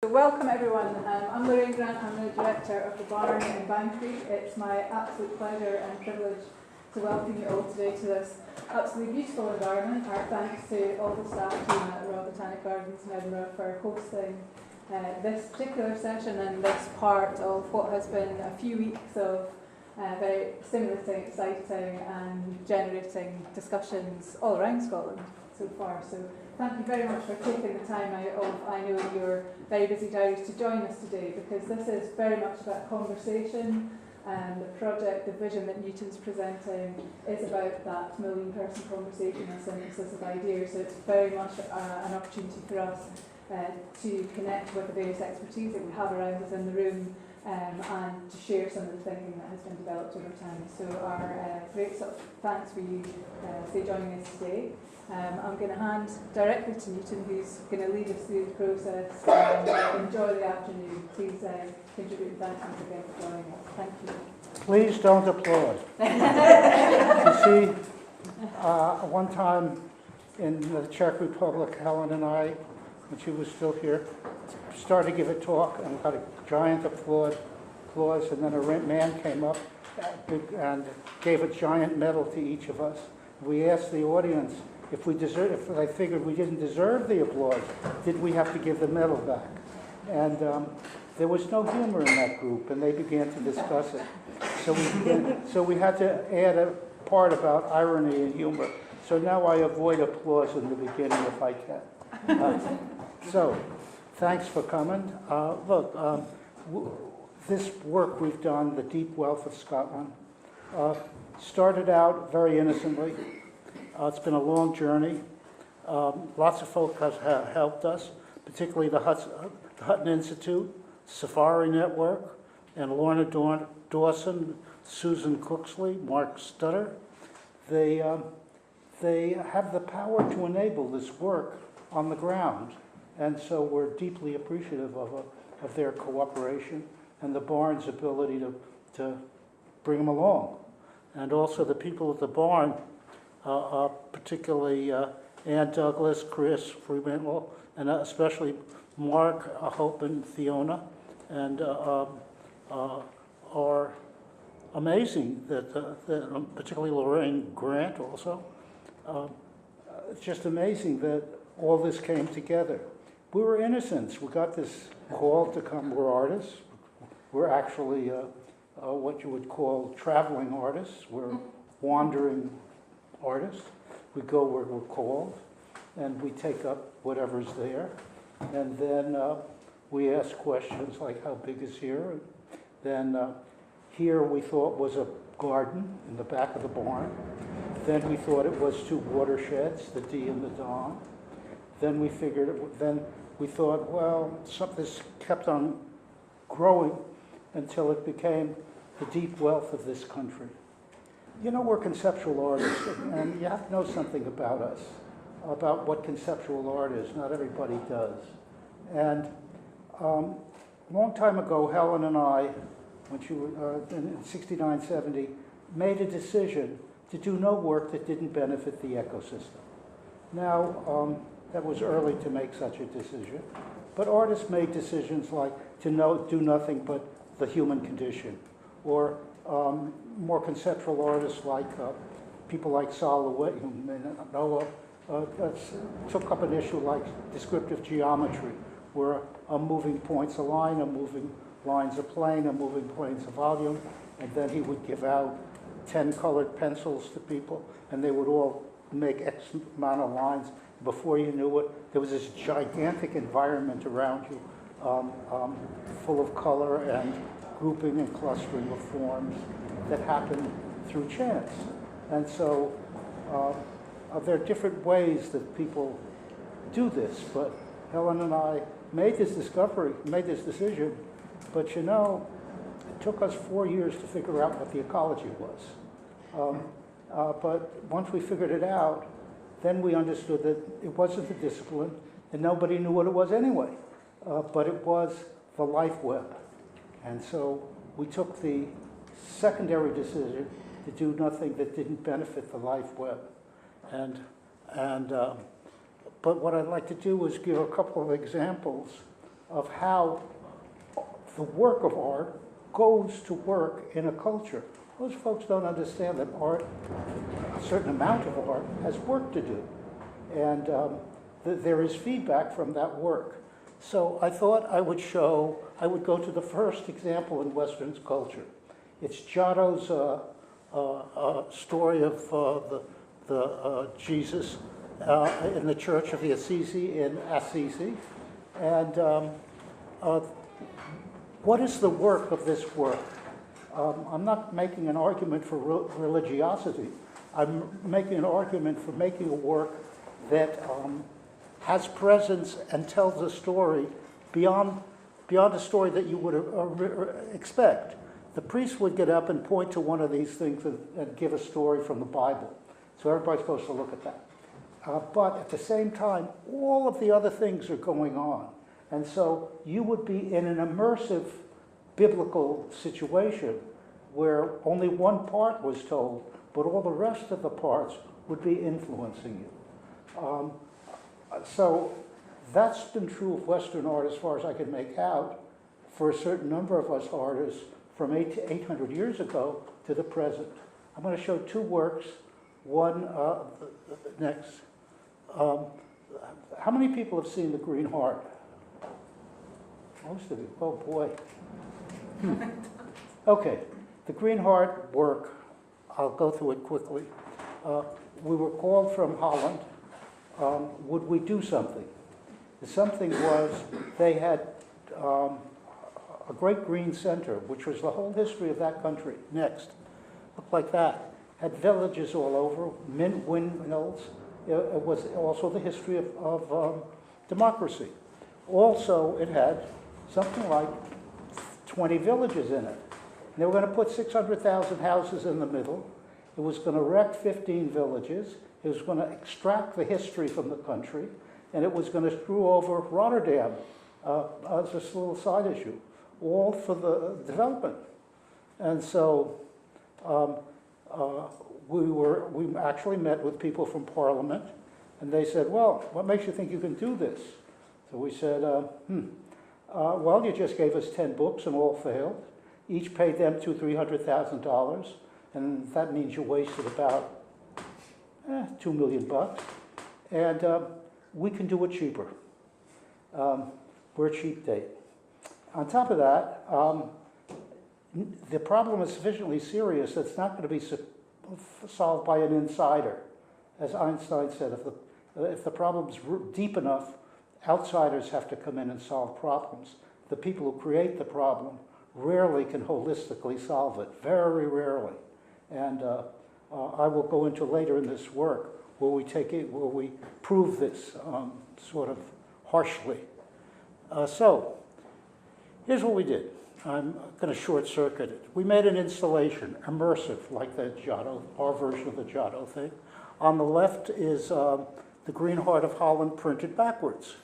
welcome everyone. I'm Lorraine Grant, I'm the director of the barn in Banbury. It's my absolute pleasure and privilege to welcome you all today to this absolutely beautiful environment. Our thanks to all the staff team at the Royal Botanic Gardens in Edinburgh for hosting this particular session and this part of what has been a few weeks of very stimulating, exciting and generating discussions all around Scotland so far. So thank you very much for taking the time out of, I know, your very busy diaries to join us today, because this is very much about conversation, and the project, the vision that Newton's presenting is about that million-person conversation and synthesis of ideas. So it's very much an opportunity for us to connect with the various expertise that we have around us in the room, and to share some of the thinking that has been developed over time. So our great sort of thanks for you for joining us today. I'm going to hand directly to Newton, who's going to lead us through the process and enjoy the afternoon. Please contribute and thank you again for joining us. Thank you. Please don't applaud. You see, one time in the Czech Republic, Helen and I, when she was still here, started to give a talk and got a giant applause, and then a man came up and gave a giant medal to each of us. We asked the audience if they figured we didn't deserve the applause, did we have to give the medal back? And there was no humor in that group, and they began to discuss it. So we had to add a part about irony and humor. So now I avoid applause in the beginning if I can. So, thanks for coming. This work we've done, The Deep Wealth of Scotland, started out very innocently. It's been a long journey. Lots of folk have helped us, particularly the Hutton Institute, Safari Network, and Lorna Dawson, Susan Cooksley, Mark Stutter. They have the power to enable this work on the ground, and so we're deeply appreciative of their cooperation and the barn's ability to bring them along. And also the people at the barn, particularly Ann Douglas, Chris Fremantle, and especially Mark, Hope, and Fiona, and are amazing. That particularly Lorraine Grant also. It's just amazing that all this came together. We were innocents. We got this call to come. We're artists. We're actually what you would call traveling artists. We're wandering artists. We go where we're called, and we take up whatever's there. And then we ask questions like, how big is here? Then here we thought was a garden in the back of the barn. Then we thought it was two watersheds, the Dee and the Don. Then we thought, well, this kept on growing until it became the deep wealth of this country. You know, we're conceptual artists, and you have to know something about us, about what conceptual art is. Not everybody does. And a long time ago, Helen and I, when she was in 69, 70, made a decision to do no work that didn't benefit the ecosystem. Now, that was early to make such a decision, but artists made decisions like to do nothing but the human condition, or more conceptual artists like people like Sol LeWitt, who may not know, took up an issue like descriptive geometry, where a moving point's a line, a moving line's a plane, a moving plane's a volume, and then he would give out 10 colored pencils to people, and they would all make X amount of lines. Before you knew it, there was this gigantic environment around you, full of color and grouping and clustering of forms that happened through chance. And so there are different ways that people do this, but Helen and I made this decision, but you know, it took us 4 years to figure out what the ecology was. But once we figured it out, then we understood that it wasn't a discipline, and nobody knew what it was anyway, but it was the life web. And so we took the secondary decision to do nothing that didn't benefit the life web. But what I'd like to do is give a couple of examples of how the work of art goes to work in a culture. Most folks don't understand that art, a certain amount of art, has work to do. And there is feedback from that work. So I thought I would go to the first example in Western culture. It's Giotto's story of the Jesus in the Church of the Assisi in Assisi. And what is the work of this work? I'm not making an argument for religiosity. I'm making an argument for making a work that has presence and tells a story beyond a story that you would expect. The priest would get up and point to one of these things and give a story from the Bible. So everybody's supposed to look at that. But at the same time, all of the other things are going on. And so you would be in an immersive biblical situation where only one part was told, but all the rest of the parts would be influencing you. So that's been true of Western art as far as I can make out for a certain number of us artists from 800 years ago to the present. I'm going to show two works. One, next. How many people have seen The Green Heart? Most of you. Oh boy. Okay. The Green Heart work, I'll go through it quickly. We were called from Holland. Would we do something? The something was they had a great green center, which was the whole history of that country. Next. Looked like that. Had villages all over, windmills. It was also the history of democracy. Also, it had something like 20 villages in it. And they were going to put 600,000 houses in the middle. It was going to wreck 15 villages. It was going to extract the history from the country. And it was going to screw over Rotterdam as a little side issue, all for the development. And so we actually met with people from Parliament, and they said, well, what makes you think you can do this? So we said, well, you just gave us 10 books and all failed. Each paid them $200,000-300,000, and that means you wasted about $2 million. And we can do it cheaper. We're a cheap date. On top of that, the problem is sufficiently serious that it's not going to be solved by an insider. As Einstein said, if the problem's deep enough, outsiders have to come in and solve problems. The people who create the problem rarely can holistically solve it, very rarely. And I will go into later in this work where we prove this sort of harshly. So here's what we did. I'm going to short circuit it. We made an installation, immersive, like the Giotto, our version of the Giotto thing. On the left is the Green Heart of Holland printed backwards.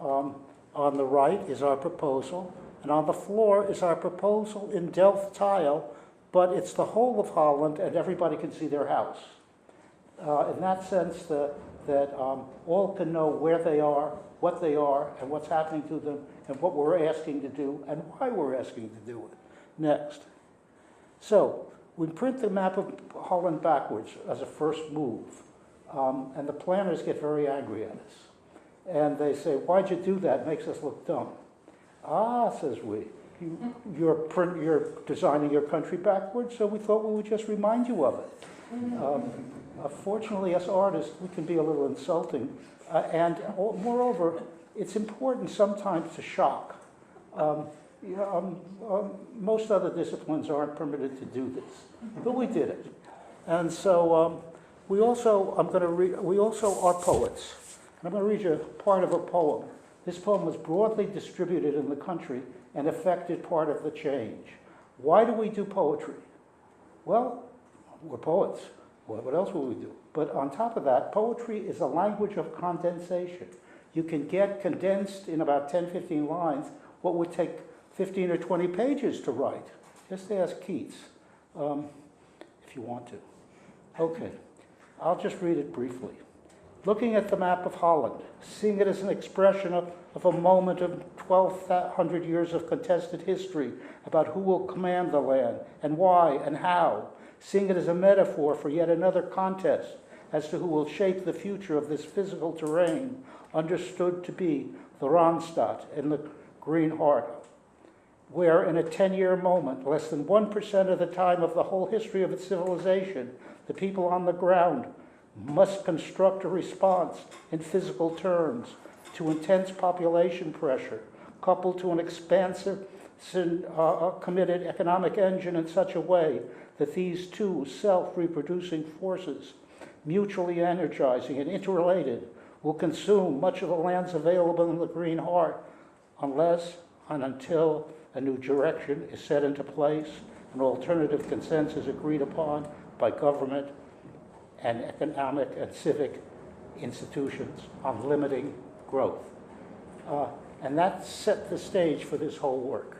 On the right is our proposal, and on the floor is our proposal in Delft tile, but it's the whole of Holland, and everybody can see their house. In that sense, that all can know where they are, what they are, and what's happening to them, and what we're asking to do, and why we're asking to do it. Next. So, we print the map of Holland backwards as a first move, and the planners get very angry at us. And they say, why'd you do that? It makes us look dumb. Ah, says we, you're designing your country backwards, so we thought we would just remind you of it. Fortunately, as artists, we can be a little insulting. And moreover, it's important sometimes to shock. Most other disciplines aren't permitted to do this, but we did it. And so we also are poets. And I'm going to read you part of a poem. This poem was broadly distributed in the country and affected part of the change. Why do we do poetry? Well, we're poets. What else will we do? But on top of that, poetry is a language of condensation. You can get condensed in about 10, 15 lines what would take 15 or 20 pages to write. Just ask Keats, if you want to. Okay, I'll just read it briefly. looking at the map of Holland, seeing it as an expression of a moment of 1,200 years of contested history about who will command the land and why and how, seeing it as a metaphor for yet another contest as to who will shape the future of this physical terrain, understood to be the Randstad and the Green Heart, where in a 10-year moment, less than 1% of the time of the whole history of its civilization, the people on the ground must construct a response in physical terms to intense population pressure, coupled to an expansive, committed economic engine in such a way that these two self-reproducing forces, mutually energizing and interrelated, will consume much of the lands available in the Green Heart unless and until a new direction is set into place, an alternative consensus agreed upon by government and economic and civic institutions on limiting growth. And that set the stage for this whole work.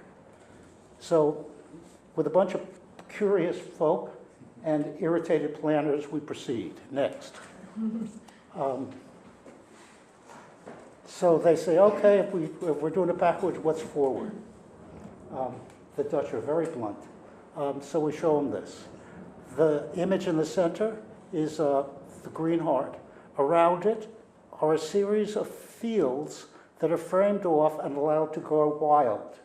So with a bunch of curious folk and irritated planners, we proceed. Next. So they say, okay, if we're doing it backwards, what's forward? The Dutch are very blunt. So we show them this. The image in the center is the Green Heart. Around it are a series of fields that are framed off and allowed to grow wild.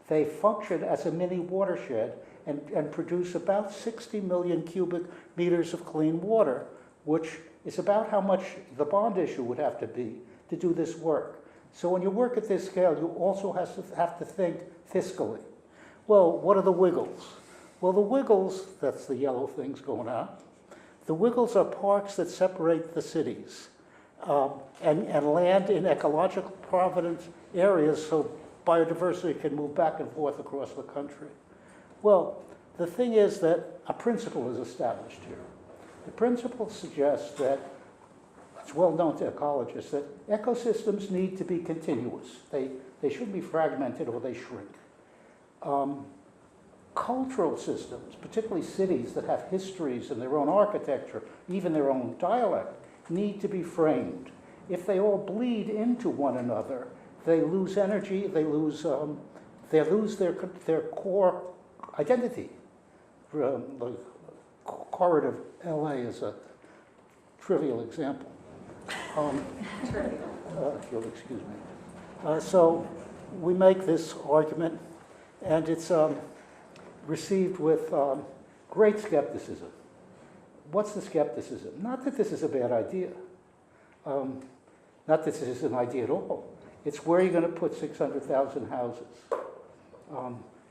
They function as a mini watershed and produce about 60 million cubic meters of clean water, which is about how much the bond issue would have to be to do this work. So when you work at this scale, you also have to think fiscally. Well, what are the wiggles? Well, the wiggles, that's the yellow things going out. The wiggles are parks that separate the cities and land in ecological providence areas so biodiversity can move back and forth across the country. Well, the thing is that a principle is established here. The principle suggests that, it's well known to ecologists, that ecosystems need to be continuous. They shouldn't be fragmented or they shrink. Cultural systems, particularly cities that have histories and their own architecture, even their own dialect, need to be framed. If they all bleed into one another, they lose energy, they lose their core identity. The corridor of LA is a trivial example. If you'll excuse me. So we make this argument, and it's received with great skepticism. What's the skepticism? Not that this is a bad idea. Not that this is an idea at all. It's where you're going to put 600,000 houses.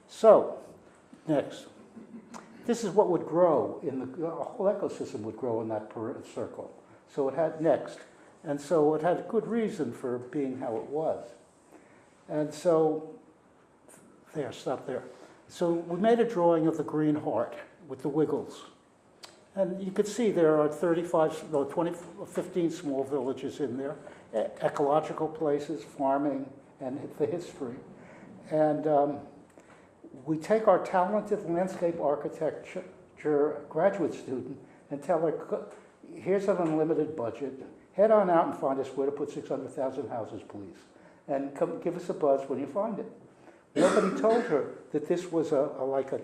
So, next. This is what would grow in the whole ecosystem would grow in that circle. So it had next. And so it had good reason for being how it was. And so, there, stop there. So we made a drawing of the Green Heart with the wiggles. And you can see there are 15 small villages in there, ecological places, farming, and the history. And we take our talented landscape architecture graduate student and tell her, here's an unlimited budget, head on out and find us where to put 600,000 houses, please. And come give us a buzz when you find it. Nobody told her that this was like a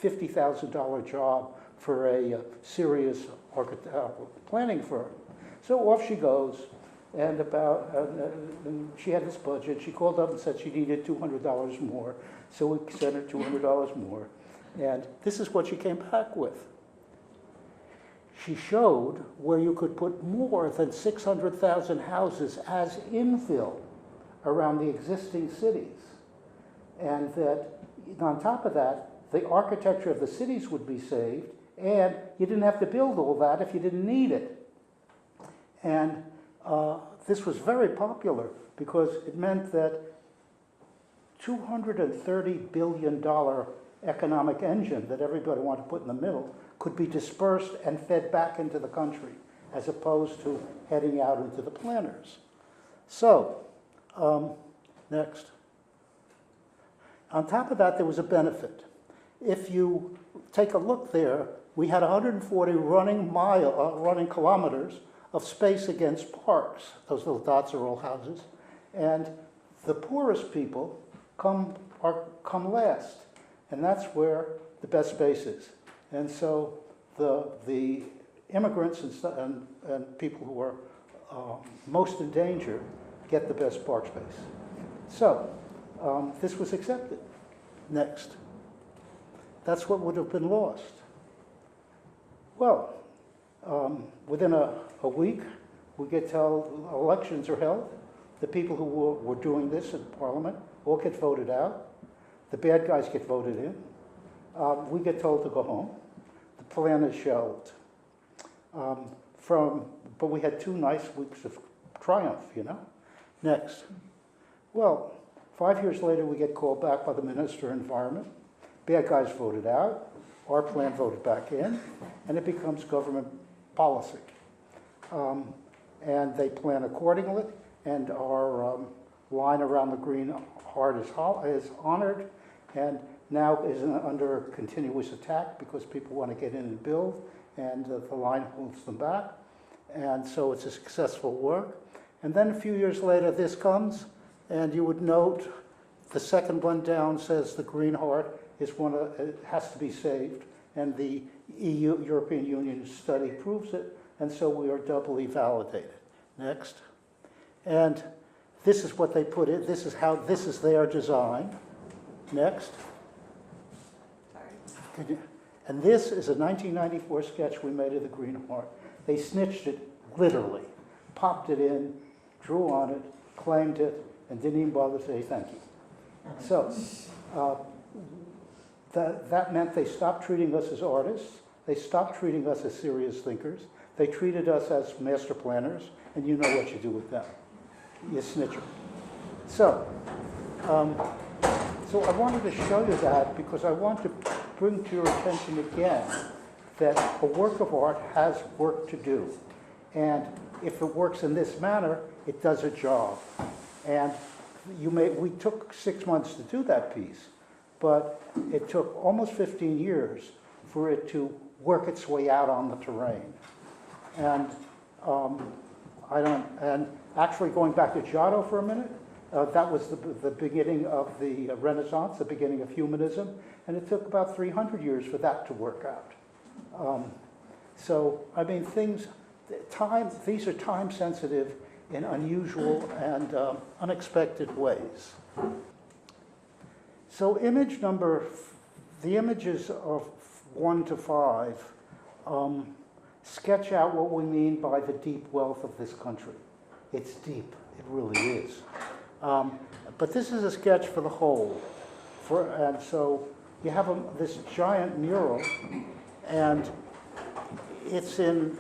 $50,000 job for a serious planning firm. So off she goes, and she had this budget. She called up and said she needed $200 more, so we sent her $200 more. And this is what she came back with. She showed where you could put more than 600,000 houses as infill around the existing cities. And that on top of that, the architecture of the cities would be saved, and you didn't have to build all that if you didn't need it. And this was very popular because it meant that $230 billion economic engine that everybody wanted to put in the middle could be dispersed and fed back into the country, as opposed to heading out into the planners. So, next. On top of that, there was a benefit. If you take a look there, we had 140 running kilometers of space against parks. Those little dots are all houses. And the poorest people come last. And that's where the best space is. And so the immigrants and people who are most in danger get the best park space. So this was accepted. Next. That's what would have been lost. Well, within a week, we get told elections are held. The people who were doing this in Parliament all get voted out. The bad guys get voted in. We get told to go home. The plan is shelved. But we had 2 nice weeks of triumph, you know. Next. Well, 5 years later, we get called back by the Minister of Environment. Bad guys voted out. Our plan voted back in. And it becomes government policy. And they plan accordingly. And our line around the Green Heart is honored. And now is under continuous attack because people want to get in and build. And the line holds them back. And so it's a successful work. And then a few years later, this comes, and you would note the second one down says the Green Heart is it has to be saved, and the European Union study proves it, and so we are doubly validated. Next. And this is what they put in. This is their design. Next. Sorry. And this is a 1994 sketch we made of the Green Heart. They snitched it literally, popped it in, drew on it, claimed it, and didn't even bother to say thank you. So that meant they stopped treating us as artists. They stopped treating us as serious thinkers. They treated us as master planners, and you know what you do with them. You snitch them. So I wanted to show you that because I want to bring to your attention again that a work of art has work to do. And if it works in this manner, it does a job. And we took 6 months to do that piece, but it took almost 15 years for it to work its way out on the terrain. And and actually going back to Giotto for a minute, that was the beginning of the Renaissance, the beginning of humanism, and it took about 300 years for that to work out. So, I mean, these are time-sensitive in unusual and unexpected ways. So the images of 1 to 5 sketch out what we mean by the deep wealth of this country. It's deep, it really is. But this is a sketch for the whole. And so you have this giant mural, and it's in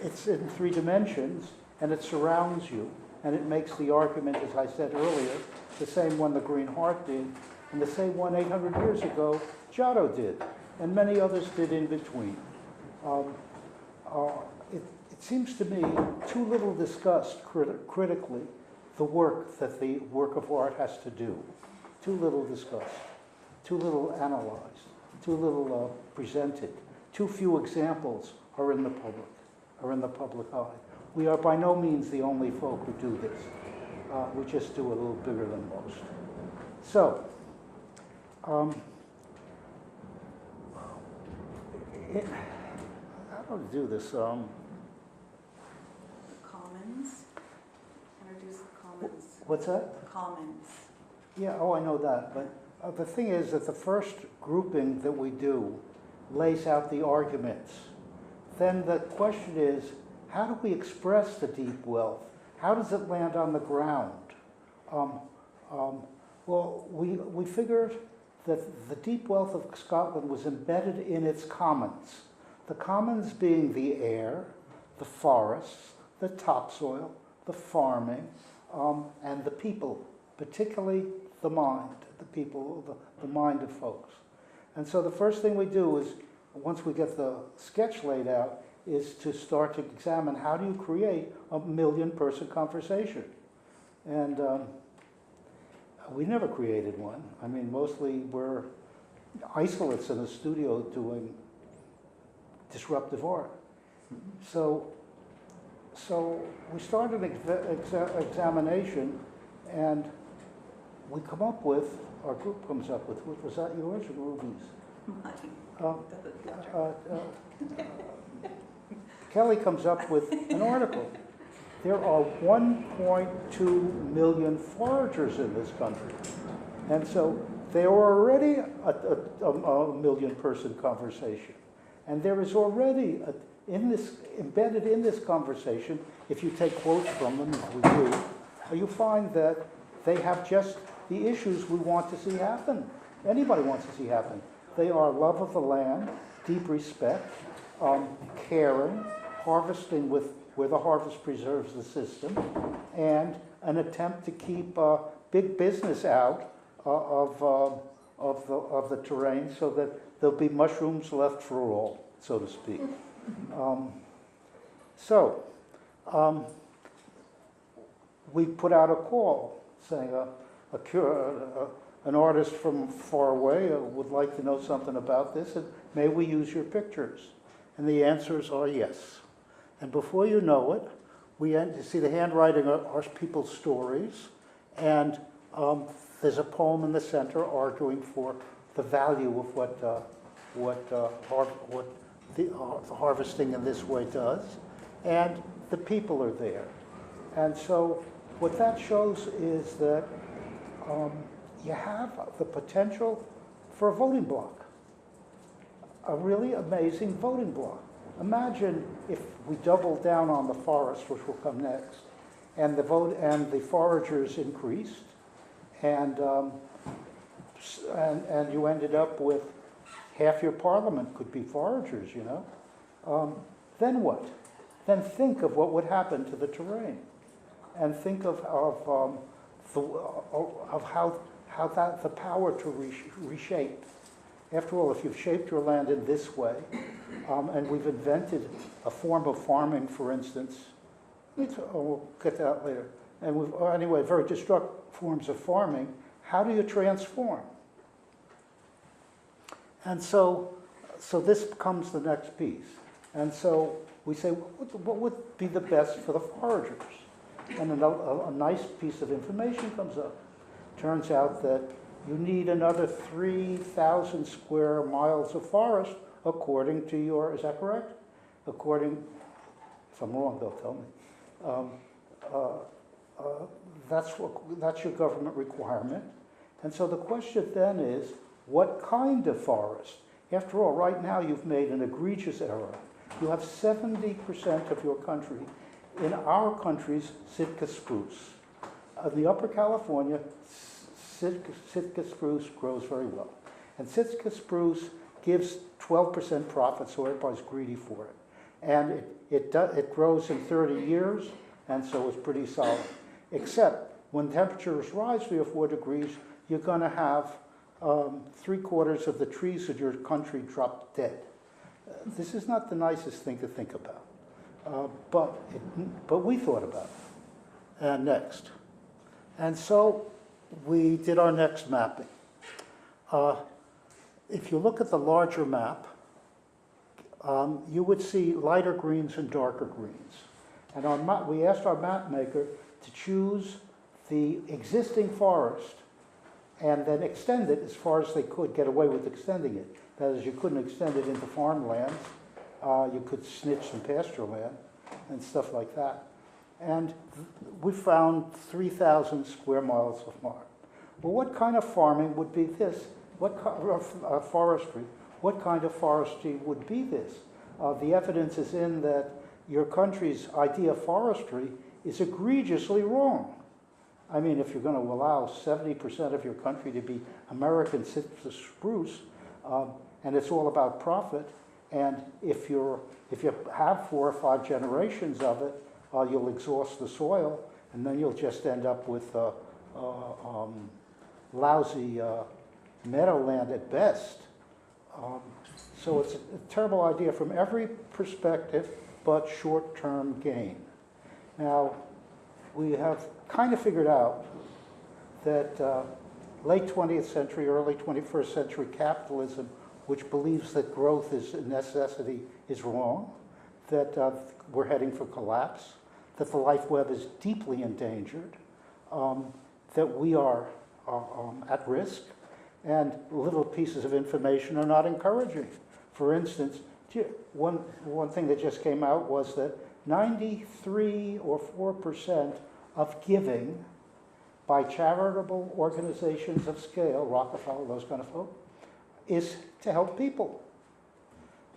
3 dimensions, and it surrounds you, and it makes the argument, as I said earlier, the same one the Green Heart did, and the same one 800 years ago Giotto did, and many others did in between. It seems to me too little discussed critically the work that the work of art has to do. Too little discussed, too little analyzed, too little presented. Too few examples are in the public eye. We are by no means the only folk who do this. We just do a little bigger than most. So, how do I do this? Commons. Introduce the commons. What's that? Commons. Yeah, I know that. But the thing is that the first grouping that we do lays out the arguments. Then the question is, how do we express the deep wealth? How does it land on the ground? Well, we figured that the deep wealth of Scotland was embedded in its commons. The commons being the air, the forests, the topsoil, the farming, and the people, particularly the mind, the people, the mind of folks. And so the first thing we do is, once we get the sketch laid out, is to start to examine how do you create a 1 million-person conversation. And we never created one. I mean, mostly we're isolates in a studio doing disruptive art. So so we started an examination, and we come up with, our group comes up with, was that yours or Ruby's? Kelly comes up with an article. There are 1.2 million foragers in this country. And so they are already a million-person conversation. And there is already, embedded in this conversation, if you take quotes from them, as we do, you find that they have just the issues we want to see happen. Anybody wants to see happen. They are love of the land, deep respect, caring, harvesting with where the harvest preserves the system, and an attempt to keep big business out of the terrain so that there'll be mushrooms left for all, so to speak. We put out a call saying an artist from far away would like to know something about this, and may we use your pictures? And the answers are yes. And before you know it, you see the handwriting are people's stories, and there's a poem in the center arguing for the value of what the harvesting in this way does, and the people are there. And so what that shows is that you have the potential for a voting bloc, a really amazing voting bloc. Imagine if we doubled down on the forest, which will come next, and the foragers increased, and you ended up with half your parliament could be foragers, you know. Then what? Then think of what would happen to the terrain, and think of how the power to reshape. After all, if you've shaped your land in this way, and we've invented a form of farming, for instance, we'll get to that later, and anyway, very destructive forms of farming, how do you transform? And so this becomes the next piece. And so we say, what would be the best for the foragers? And a nice piece of information comes up. Turns out that you need another 3,000 square miles of forest according to your, is that correct? According, if I'm wrong, they'll tell me. That's your government requirement. And so the question then is, what kind of forest? After all, right now you've made an egregious error. You have 70% of your country, in our country's Sitka spruce. In the Upper California, Sitka spruce grows very well. And Sitka spruce gives 12% profit, so everybody's greedy for it. And it grows in 30 years, and so it's pretty solid. Except when temperatures rise 3 or 4 degrees, you're going to have 3/4 of the trees in your country drop dead. This is not the nicest thing to think about, but we thought about it. And next. And so we did our next mapping. If you look at the larger map, you would see lighter greens and darker greens. And we asked our map maker to choose the existing forest and then extend it as far as they could, get away with extending it. That is, you couldn't extend it into farmlands. You could snitch some pasture land and stuff like that. And we found 3,000 square miles of farm. Well, what kind of farming would be this? Forestry? What kind of forestry would be this? The evidence is in that your country's idea of forestry is egregiously wrong. I mean, if you're going to allow 70% of your country to be American Sitka spruce, and it's all about profit, and if you have 4 or 5 generations of it, you'll exhaust the soil, and then you'll just end up with lousy meadowland at best. So it's a terrible idea from every perspective, but short-term gain. Now, we have kind of figured out that late 20th century, early 21st century capitalism, which believes that growth is a necessity, is wrong, that we're heading for collapse. that the life web is deeply endangered, that we are at risk, and little pieces of information are not encouraging. For instance, one thing that just came out was that 93 or 4% of giving by charitable organizations of scale, Rockefeller, those kind of folk, is to help people.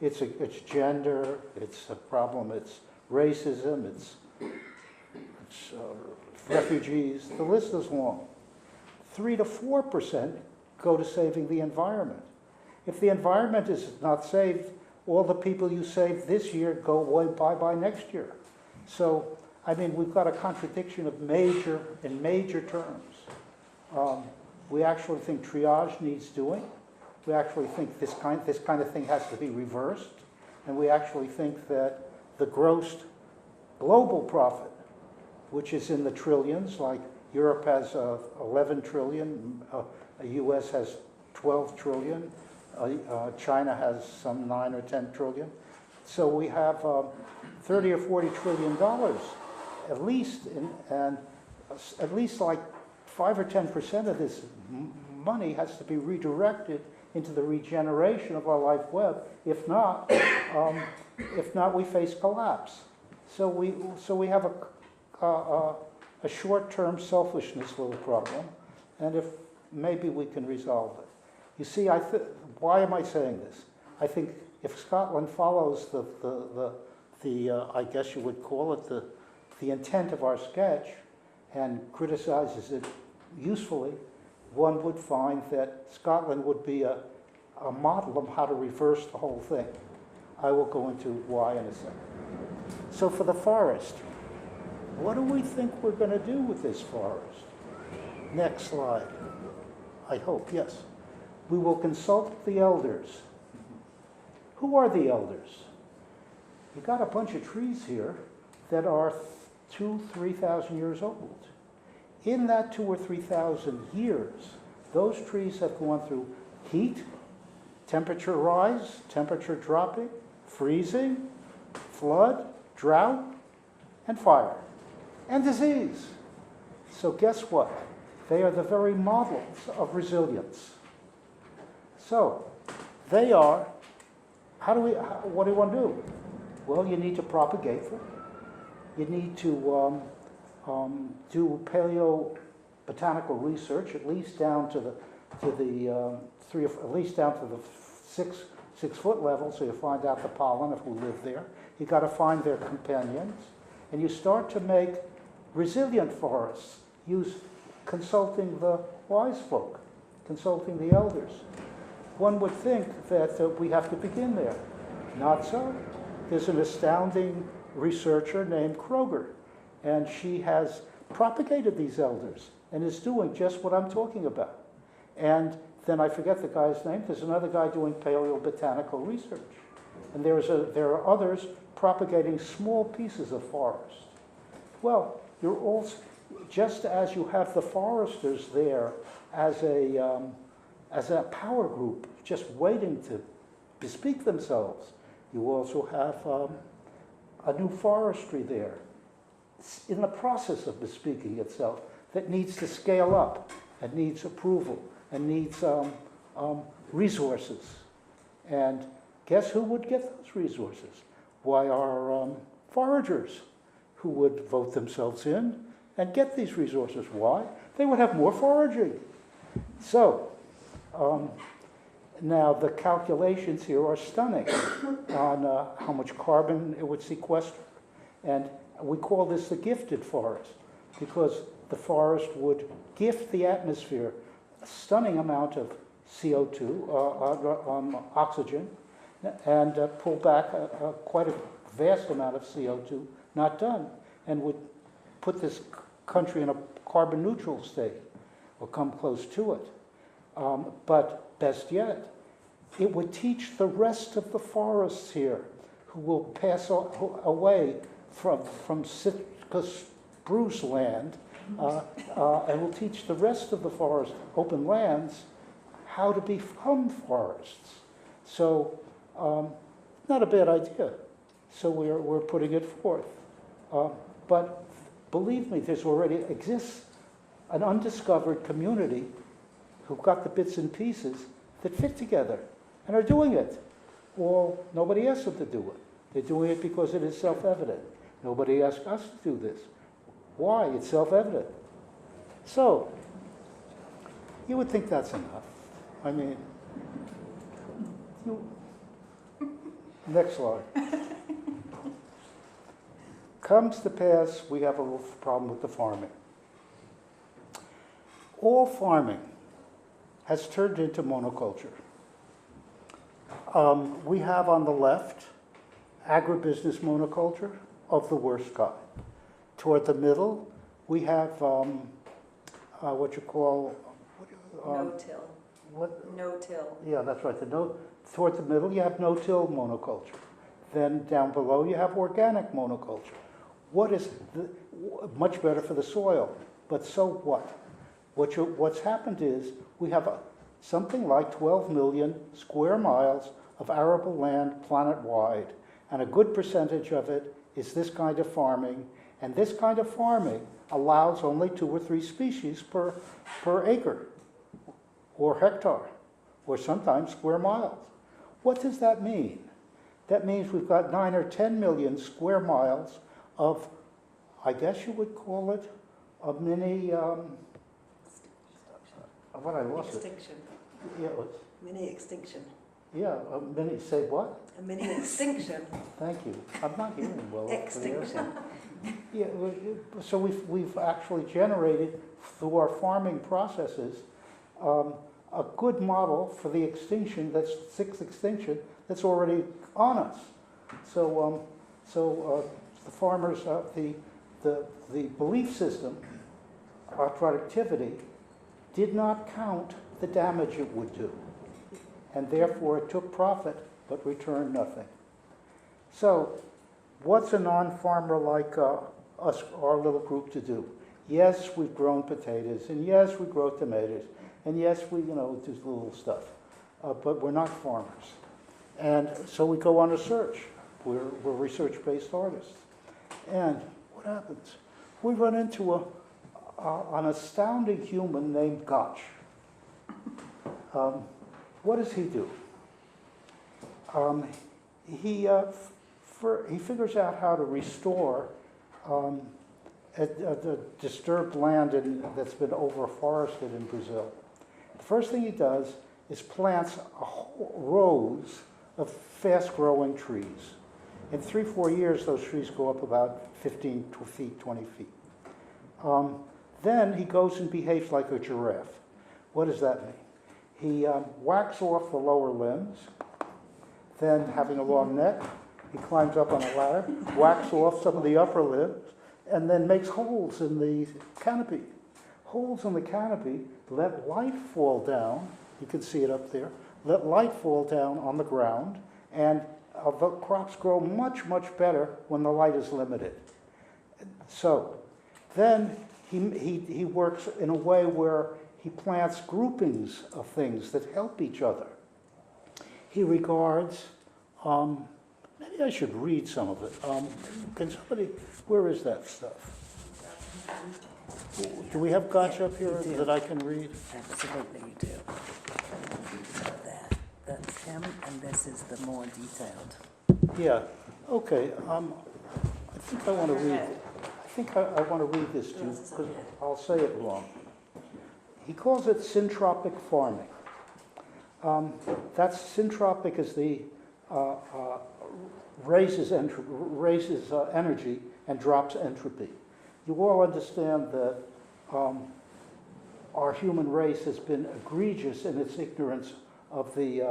It's gender, it's a problem, it's racism, it's refugees, the list is long. 3 to 4% go to saving the environment. If the environment is not saved, all the people you save this year go away bye-bye next year. So, I mean, we've got a contradiction of major terms. We actually think triage needs doing. We actually think this kind of thing has to be reversed. And we actually think that the gross global profit, which is in the trillions, like Europe has 11 trillion, the US has 12 trillion, China has some 9 or 10 trillion. So we have 30 or 40 trillion dollars at least, and at least like 5 or 10% of this money has to be redirected into the regeneration of our life web. If not, we face collapse. So we have a short-term selfishness little problem, and if maybe we can resolve it. You see, why am I saying this? I think if Scotland follows I guess you would call it the intent of our sketch and criticizes it usefully, one would find that Scotland would be a model of how to reverse the whole thing. I will go into why in a second. So for the forest, what do we think we're going to do with this forest? Next slide. I hope, yes. We will consult the elders. Who are the elders? You've got a bunch of trees here that are 2,000–3,000 years old. In that 2,000 or 3,000 years, those trees have gone through heat, temperature rise, temperature dropping, freezing, flood, drought, and fire, and disease. So guess what? They are the very models of resilience. So they are, what do you want to do? Well, you need to propagate them. You need to do paleobotanical research, at least down to the 6 foot level, so you find out the pollen of who lived there. You got to find their companions, and you start to make resilient forests. Consulting the wise folk, consulting the elders. One would think that we have to begin there. Not so. There's an astounding researcher named Kroger, and she has propagated these elders and is doing just what I'm talking about. And then I forget the guy's name. There's another guy doing paleobotanical research. And there are others propagating small pieces of forest. Well, you're also, just as you have the foresters there as a power group just waiting to bespeak themselves, you also have a new forestry there in the process of bespeaking itself that needs to scale up and needs approval and needs resources. And guess who would get those resources? Why, our foragers, who would vote themselves in and get these resources. Why? They would have more foraging. So, now the calculations here are stunning on how much carbon it would sequester. And we call this the gifted forest, because the forest would gift the atmosphere a stunning amount of CO2, oxygen, and pull back quite a vast amount of CO2 not done, and would put this country in a carbon neutral state, or come close to it. But best yet, it would teach the rest of the forests here, who will pass away from Sitka spruce land, and will teach the rest of the forest, open lands, how to become forests. So, not a bad idea. So we're putting it forth. But believe me, there's already exists an undiscovered community who've got the bits and pieces that fit together and are doing it. Well, nobody asked them to do it. They're doing it because it is self-evident. Nobody asked us to do this. Why? It's self-evident. So, you would think that's enough. I mean, next slide. Comes to pass, we have a little problem with the farming. All farming has turned into monoculture. We have on the left agribusiness monoculture of the worst kind. Toward the middle, we have what you call no-till. What? No-till. Yeah, that's right. Toward the middle, you have no-till monoculture. Then down below, you have organic monoculture. What is much better for the soil? But so what? What's happened is we have something like 12 million square miles of arable land planet-wide, and a good percentage of it is this kind of farming, and this kind of farming allows only 2 or 3 species per acre, or hectare, or sometimes square miles. What does that mean? That means we've got 9 or 10 million square miles of, I guess you would call it, a mini, what I lost Extinction. it. Yeah, Mini extinction. yeah, a mini, say what? A mini extinction. Thank you. I'm not hearing well. Extinction. Yeah, so we've actually generated through our farming processes a good model for the extinction, that's sixth extinction, that's already on us. So the farmers, the belief system, our productivity, did not count the damage it would do, and therefore it took profit but returned nothing. So, what's a non-farmer like us, our little group, to do? Yes, we've grown potatoes, and yes, we grow tomatoes, and yes, we do little stuff, but we're not farmers. And so we go on a search. We're research-based artists. And what happens? We run into an astounding human named Gotch. What does he do? He figures out how to restore a disturbed land that's been overforested in Brazil. The first thing he does is plants rows of fast-growing trees. In 3-4 years, those trees go up about 15 feet, 20 feet. Then he goes and behaves like a giraffe. What does that mean? He whacks off the lower limbs, then having a long neck, he climbs up on a ladder, whacks off some of the upper limbs, and then makes holes in the canopy. Holes in the canopy let light fall down, you can see it up there, let light fall down on the ground, and the crops grow much, much better when the light is limited. So then he works in a way where he plants groupings of things that help each other. He regards, maybe I should read some of it. Can somebody, where is that stuff? Do we have Gotch up here that I can read? Absolutely, you do. So that's him, and this is the more detailed. Yeah, okay. I think I want to read. I think I want to read this to you because I'll say it wrong. He calls it syntropic farming. That's syntropic is the raises energy and drops entropy. You all understand that our human race has been egregious in its ignorance of the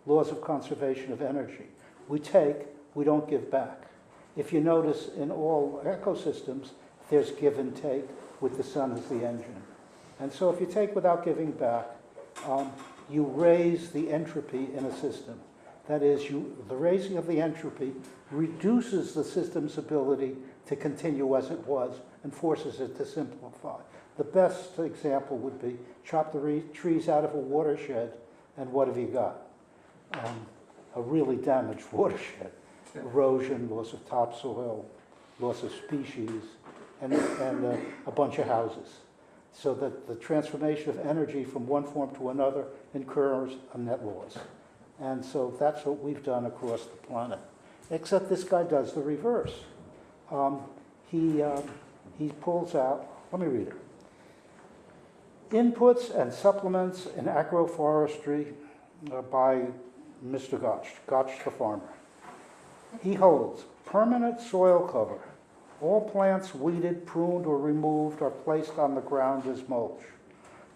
laws of conservation of energy. We take, we don't give back. If you notice in all ecosystems, there's give and take with the sun as the engine. And so if you take without giving back, you raise the entropy in a system. That is, the raising of the entropy reduces the system's ability to continue as it was and forces it to simplify. The best example would be chop the trees out of a watershed, and what have you got? A really damaged watershed. Erosion, loss of topsoil, loss of species, and a bunch of houses, so that the transformation of energy from one form to another incurs a net loss. And so that's what we've done across the planet. Except this guy does the reverse. He pulls out, let me read it. Inputs and supplements in agroforestry by Mr. Gotch the farmer. He holds permanent soil cover. All plants weeded, pruned, or removed are placed on the ground as mulch.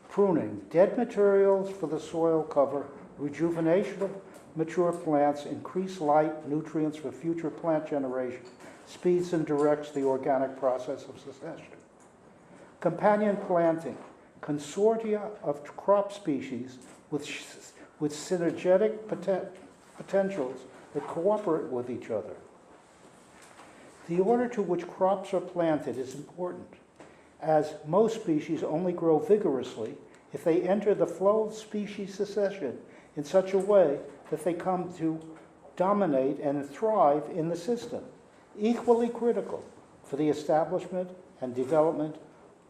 Pruning, dead materials for the soil cover, rejuvenation of mature plants, increase light, nutrients for future plant generation, speeds and directs the organic process of succession. Companion planting, consortia of crop species with synergetic potentials that cooperate with each other. The order to which crops are planted is important, as most species only grow vigorously if they enter the flow of species succession in such a way that they come to dominate and thrive in the system. Equally critical for the establishment and development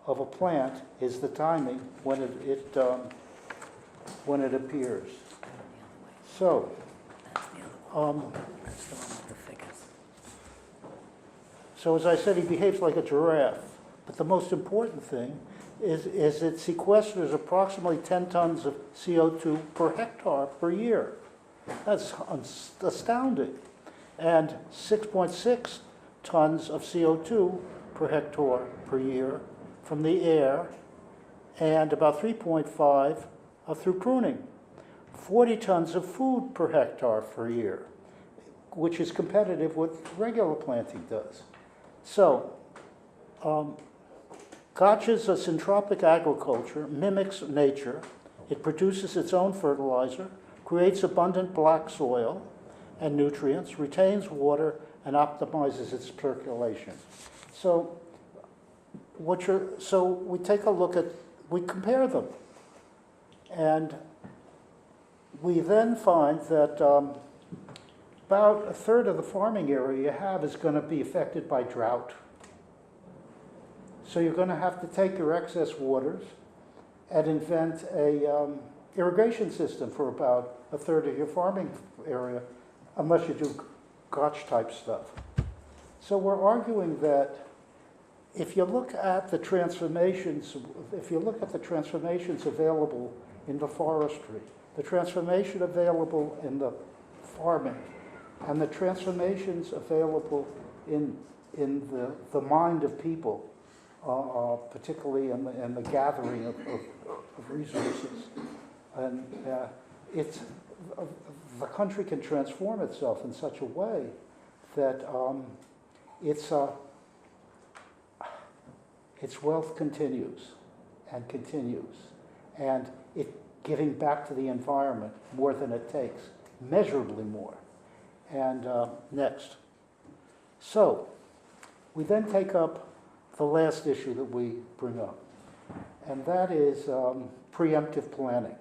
of a plant is the timing when it appears. So, That's the other one. That's the one with the figures. so as I said, he behaves like a giraffe. But the most important thing is it sequesters approximately 10 tons of CO2 per hectare per year. That's astounding. And 6.6 tons of CO2 per hectare per year from the air, and about 3.5 through pruning. 40 tons of food per hectare per year, which is competitive with regular planting does. So, Gotch's syntropic agriculture mimics nature. It produces its own fertilizer, creates abundant black soil and nutrients, retains water, and optimizes its circulation. So, we take a look at, we compare them. And we then find that about a third of the farming area you have is going to be affected by drought. So you're going to have to take your excess waters and invent a irrigation system for about a third of your farming area, unless you do Gotch type stuff. So we're arguing that if you look at the transformations, available in the forestry, the transformation available in the farming, and the transformations available in the mind of people, particularly in the gathering of resources, and the country can transform itself in such a way that its wealth continues, and it giving back to the environment more than it takes, measurably more. And next. So, we then take up the last issue that we bring up, and that is preemptive planning.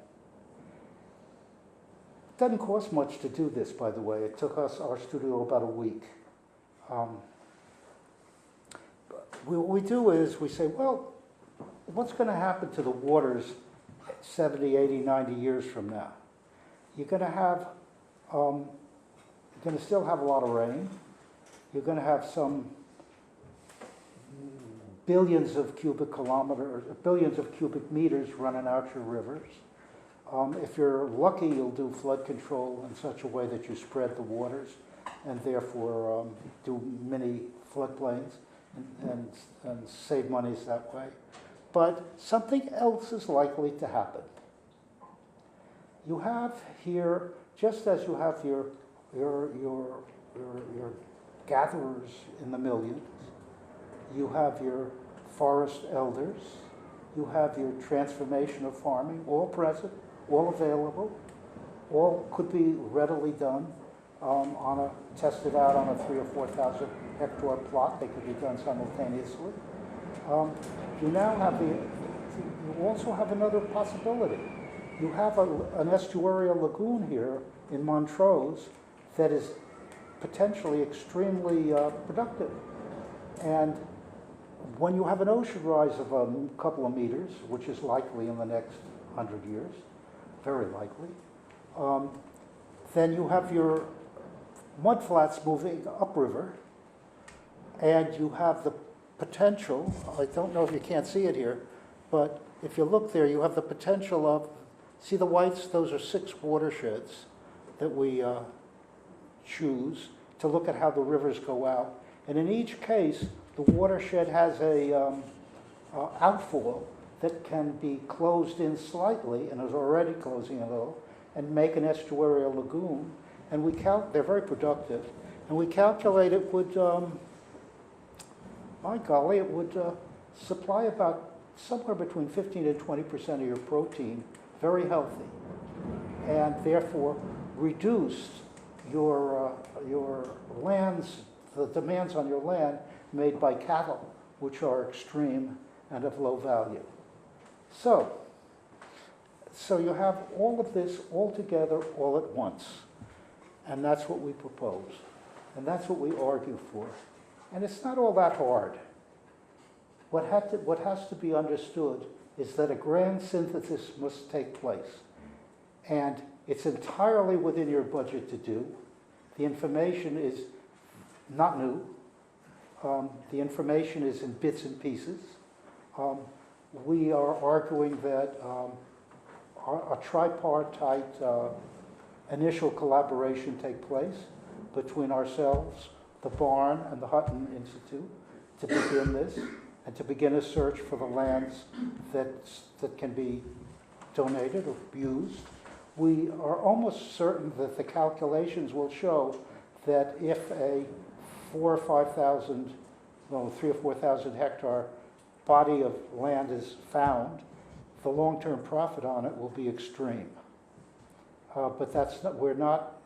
It doesn't cost much to do this, by the way. It took us, our studio, about a week. What we do is we say, well, what's going to happen to the waters 70, 80, 90 years from now? You're going to still have a lot of rain. You're going to have some billions of cubic kilometers, billions of cubic meters running out your rivers. If you're lucky, you'll do flood control in such a way that you spread the waters and therefore do mini floodplains and save monies that way. But something else is likely to happen. You have here, just as you have your gatherers in the millions, you have your forest elders, you have your transformation of farming, all present, all available, all could be readily done, tested out on a 3,000 or 4,000 hectare plot. They could be done simultaneously. You also have another possibility. You have an estuarial lagoon here in Montrose that is potentially extremely productive. And when you have an ocean rise of a couple of meters, which is likely in the next 100 years, very likely, then you have your mudflats moving upriver, and you have the potential, I don't know if you can't see it here, but if you look there, you have the potential of, see the whites? Those are 6 watersheds that we choose to look at how the rivers go out. And in each case, the watershed has a outfall that can be closed in slightly, and is already closing a little, and make an estuarial lagoon. And they're very productive. And we calculate it would, my golly, it would supply about somewhere between 15 and 20% of your protein, very healthy, and therefore reduce your lands, the demands on your land made by cattle, which are extreme and of low value. So you have all of this all together, all at once. And that's what we propose. And that's what we argue for. And it's not all that hard. What has to be understood is that a grand synthesis must take place. And it's entirely within your budget to do. The information is not new. The information is in bits and pieces. We are arguing that a tripartite initial collaboration take place between ourselves, the Barn, and the Hutton Institute to begin this, and to begin a search for the lands that can be donated or used. We are almost certain that the calculations will show that if a 3,000 or 4,000 hectare body of land is found, the long-term profit on it will be extreme. But we're not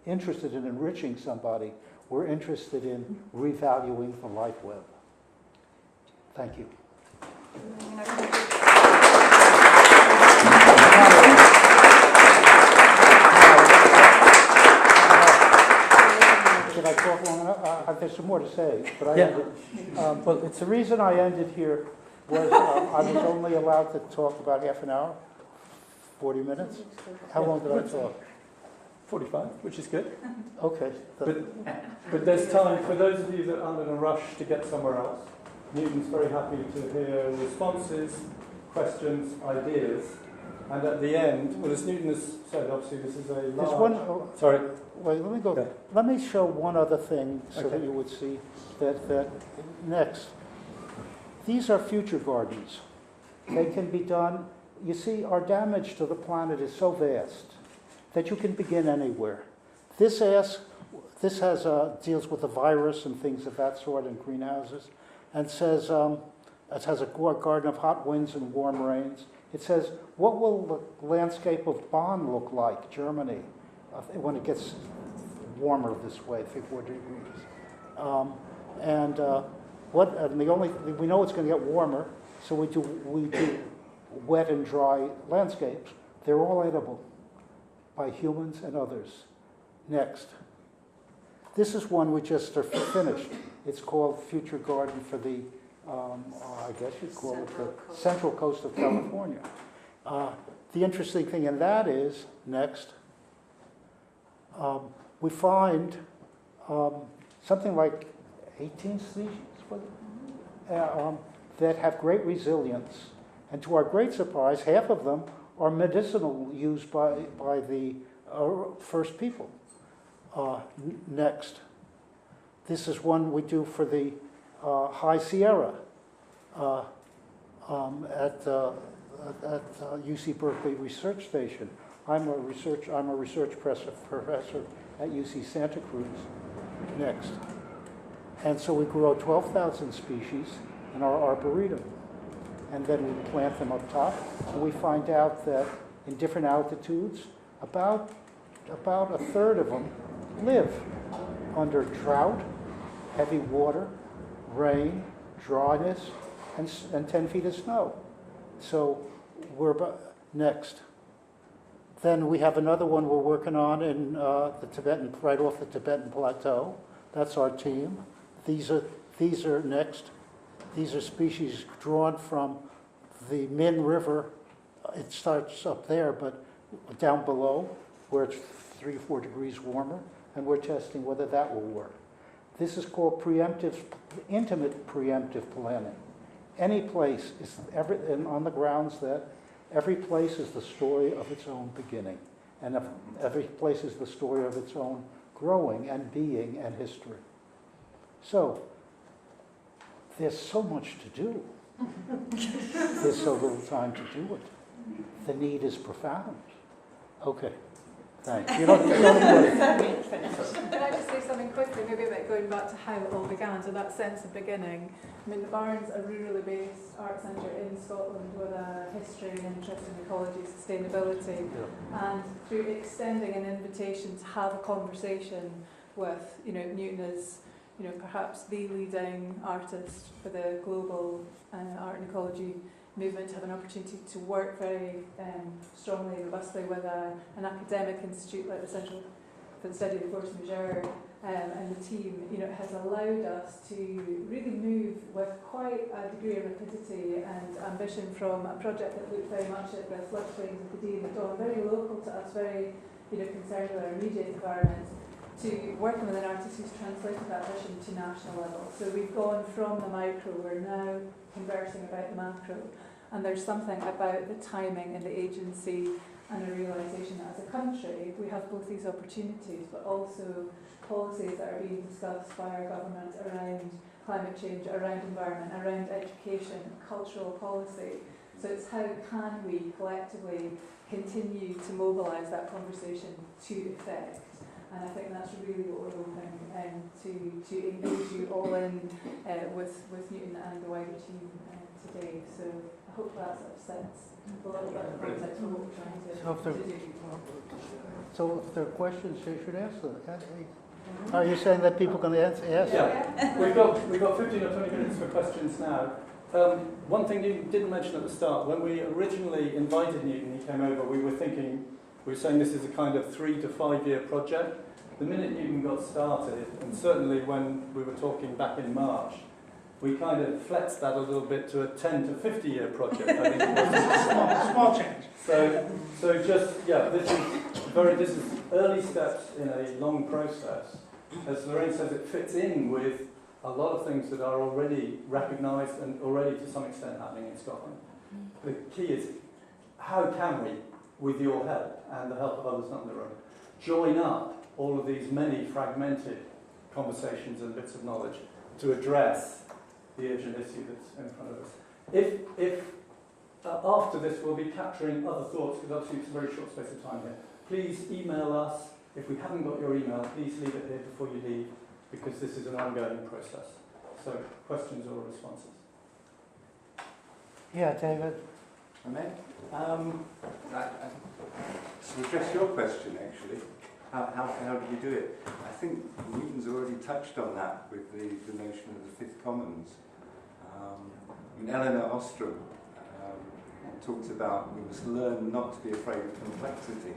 interested in enriching somebody. We're interested in revaluing the life web. Thank you. Did I talk long enough? There's some more to say, but I ended. Well, it's the reason I ended here was I was only allowed to talk about half an hour, 40 minutes. How long did I talk? 45, which is good. Okay. But there's time for those of you that aren't in a rush to get somewhere else. Newton's very happy to hear responses, questions, ideas, and at the end, well, as Newton has said, obviously this is a large... There's one... Sorry. Wait, let me go. Okay. Let me show one other thing so Okay. that you would see that next. These are future gardens. They can be done. You see, our damage to the planet is so vast that you can begin anywhere. This deals with the virus and things of that sort in greenhouses, and says it has a garden of hot winds and warm rains. It says, what will the landscape of Bonn look like, Germany, when it gets warmer this way, 3-4 degrees? We know it's going to get warmer, so we do wet and dry landscapes. They're all edible by humans and others. Next. This is one we just are finished. It's called Future Garden for the, I guess you'd call it the Central Coast of California. The interesting thing in that is, next, we find something like 18 species that have great resilience. And to our great surprise, half of them are medicinal used by the first people. Next. This is one we do for the High Sierra at UC Berkeley Research Station. I'm a research professor at UC Santa Cruz. Next. And so we grow 12,000 species in our arboretum. And then we plant them up top, and we find out that in different altitudes, about a third of them live under drought, heavy water, rain, dryness, and 10 feet of snow. So we're next. Then we have another one we're working on in the Tibetan, right off the Tibetan Plateau. That's our team. These are next. These are species drawn from the Min River. It starts up there, but down below, where it's 3 or 4 degrees warmer, and we're testing whether that will work. This is called intimate preemptive planning. Any place is and on the grounds that every place is the story of its own beginning, and every place is the story of its own growing and being and history. So, there's so much to do. There's so little time to do it. The need is profound. Okay, thanks. You don't Can I just say something quickly, maybe about going back to how it all began, so that sense of beginning. I mean, the Barn's a rurally based art centre in Scotland with a history and interest in ecology, sustainability, and through extending an invitation to have a conversation with, Newton as, perhaps the leading artist for the global art and ecology movement, to have an opportunity to work very strongly and robustly with an academic institute like the Centre for the Study of the Force Majeure and the team, has allowed us to really move with quite a degree of rapidity and ambition from a project that looked very much at the floodplains of the Dee and the Don, very local to us, very concerned with our immediate environment, to working with an artist who's translated that vision to national level. So we've gone from the micro, we're now conversing about the macro, and there's something about the timing and the agency and a realisation that as a country we have both these opportunities but also policies that are being discussed by our government around climate change, around environment, around education, cultural policy. So it's how can we collectively continue to mobilise that conversation to effect. And I think that's really what we're hoping to engage you all in with Newton and the wider team today. So I hope that sort of sets a little bit of context for what we're trying to do. So if there are questions, you should ask them. Are you saying that people can ask? Yeah, we've got 15 or 20 minutes for questions now. One thing you didn't mention at the start, when we originally invited Newton, he came over, we were saying this is a kind of 3 to 5 year project. The minute Newton got started, and certainly when we were talking back in March, we kind of flexed that a little bit to a 10 to 50 year project. I think it was small change. So just this is early steps in a long process. As Lorraine says, it fits in with a lot of things that are already recognised and already to some extent happening in Scotland. The key is, how can we, with your help and the help of others not in the room, join up all of these many fragmented conversations and bits of knowledge to address the urgent issue that's in front of us. If after this we'll be capturing other thoughts, because obviously it's a very short space of time here, please email us. If we haven't got your email, please leave it here before you leave, because this is an ongoing process. So, questions or responses? Yeah, David. To address your question, actually, how do you do it? I think Newton's already touched on that with the notion of the fifth commons. Eleanor Ostrom talked about we must learn not to be afraid of complexity,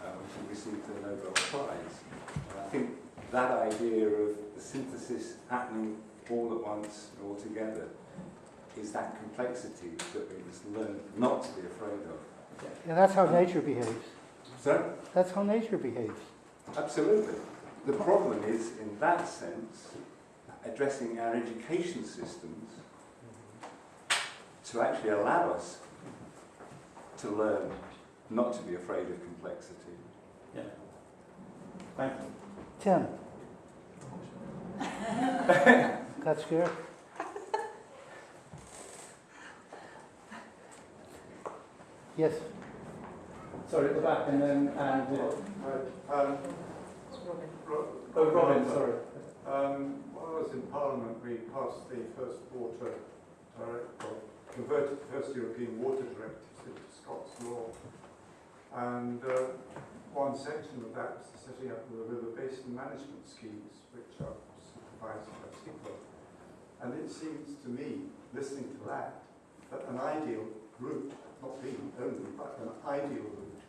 which she received the Nobel Prize. And I think that idea of the synthesis happening all at once, all together, is that complexity that we must learn not to be afraid of. Yeah, that's how nature behaves. So? That's how nature behaves. Absolutely. The problem is, in that sense, addressing our education systems to actually allow us to learn not to be afraid of complexity. Yeah. Thank you. Tim. That's good. Yes. Sorry, at the back, and then Robin, sorry. When I was in Parliament, we passed the first converted the first European water directives into Scots law. And one section of that was the setting up of the river basin management schemes, which are supervised by SICLO. And it seems to me, listening to that an ideal route, not the only, but an ideal route,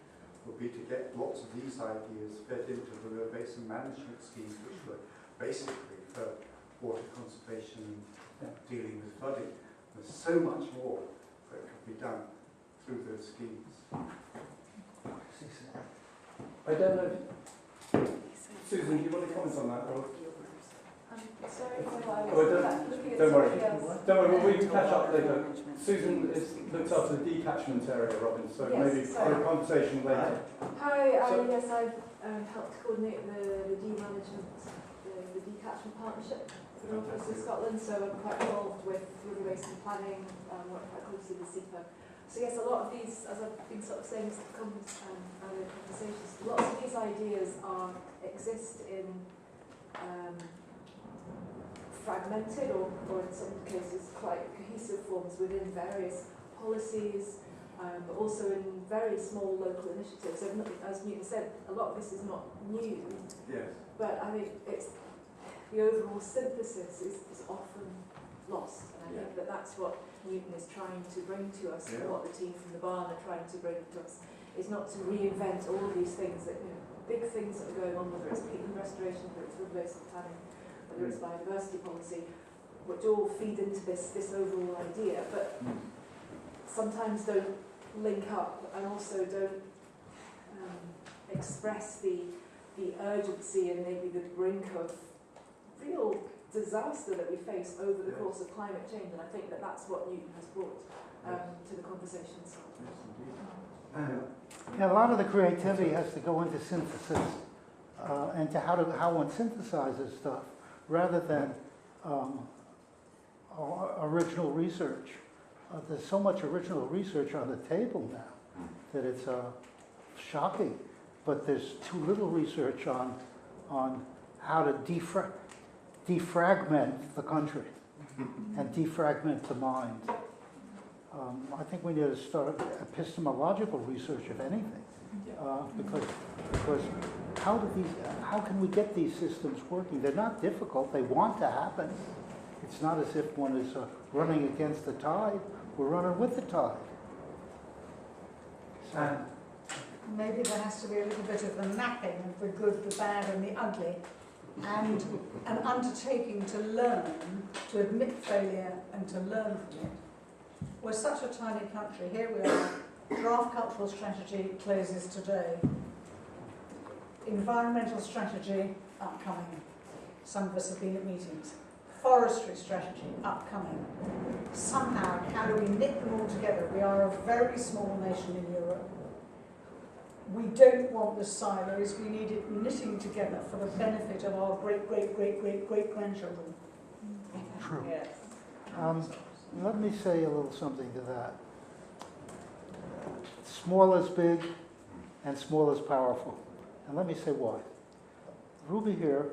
would be to get lots of these ideas fed into the river basin management schemes, which were basically for water conservation dealing with flooding. There's so much more that could be done through those schemes. I don't know. Susan, do you want to comment on that? Or? Sorry, no, I Oh, was don't- looking at don't worry. something else. Don't worry, we can catch up later. Susan looks after the decatchment area, Robin, so Yes, maybe sorry. for a conversation later. Hi, So- yes, I've helped coordinate the de-management, the decatchment partnership for the North West of Scotland, so I'm quite involved with river basin planning, work quite closely with SEPA. So yes, a lot of these, as I've been sort of saying in earlier conversations, lots of these ideas exist in fragmented or in some cases quite cohesive forms within various policies, but also in very small local initiatives. So as Newton said, a lot of this is not new, Yes. but I think it's the overall synthesis is often lost. And I think that's what Newton is trying to bring to us, and what the team from the barn are trying to bring to us, is not to reinvent all of these things that, big things that are going on, whether it's peatland restoration, whether it's river basin planning, whether it's biodiversity policy, which all feed into this overall idea, but sometimes don't link up and also don't express the urgency and maybe the brink of real disaster that we face over the course of climate change. And I think that's what Newton has brought to the conversations. Yeah, a lot of the creativity has to go into synthesis and to how one synthesizes stuff rather than original research. There's so much original research on the table now that it's shocking, but there's too little research on how to defragment the country and defragment the mind. I think we need to start epistemological research, if anything, because how can we get these systems working? They're not difficult. They want to happen. It's not as if one is running against the tide. We're running with the tide. So, maybe there has to be a little bit of the mapping of the good, the bad and the ugly, and an undertaking to learn, to admit failure and to learn from it. We're such a tiny country. Here we are. Draft cultural strategy closes today. Environmental strategy upcoming. Some of us have been at meetings. Forestry strategy upcoming. Somehow, how do we knit them all together? We are a very small nation in Europe. We don't want the silos. We need it knitting together for the benefit of our great-great-great-great-great-grandchildren. true. Yes. Let me say a little something to that. Small is big and small is powerful. And let me say why. Ruby here,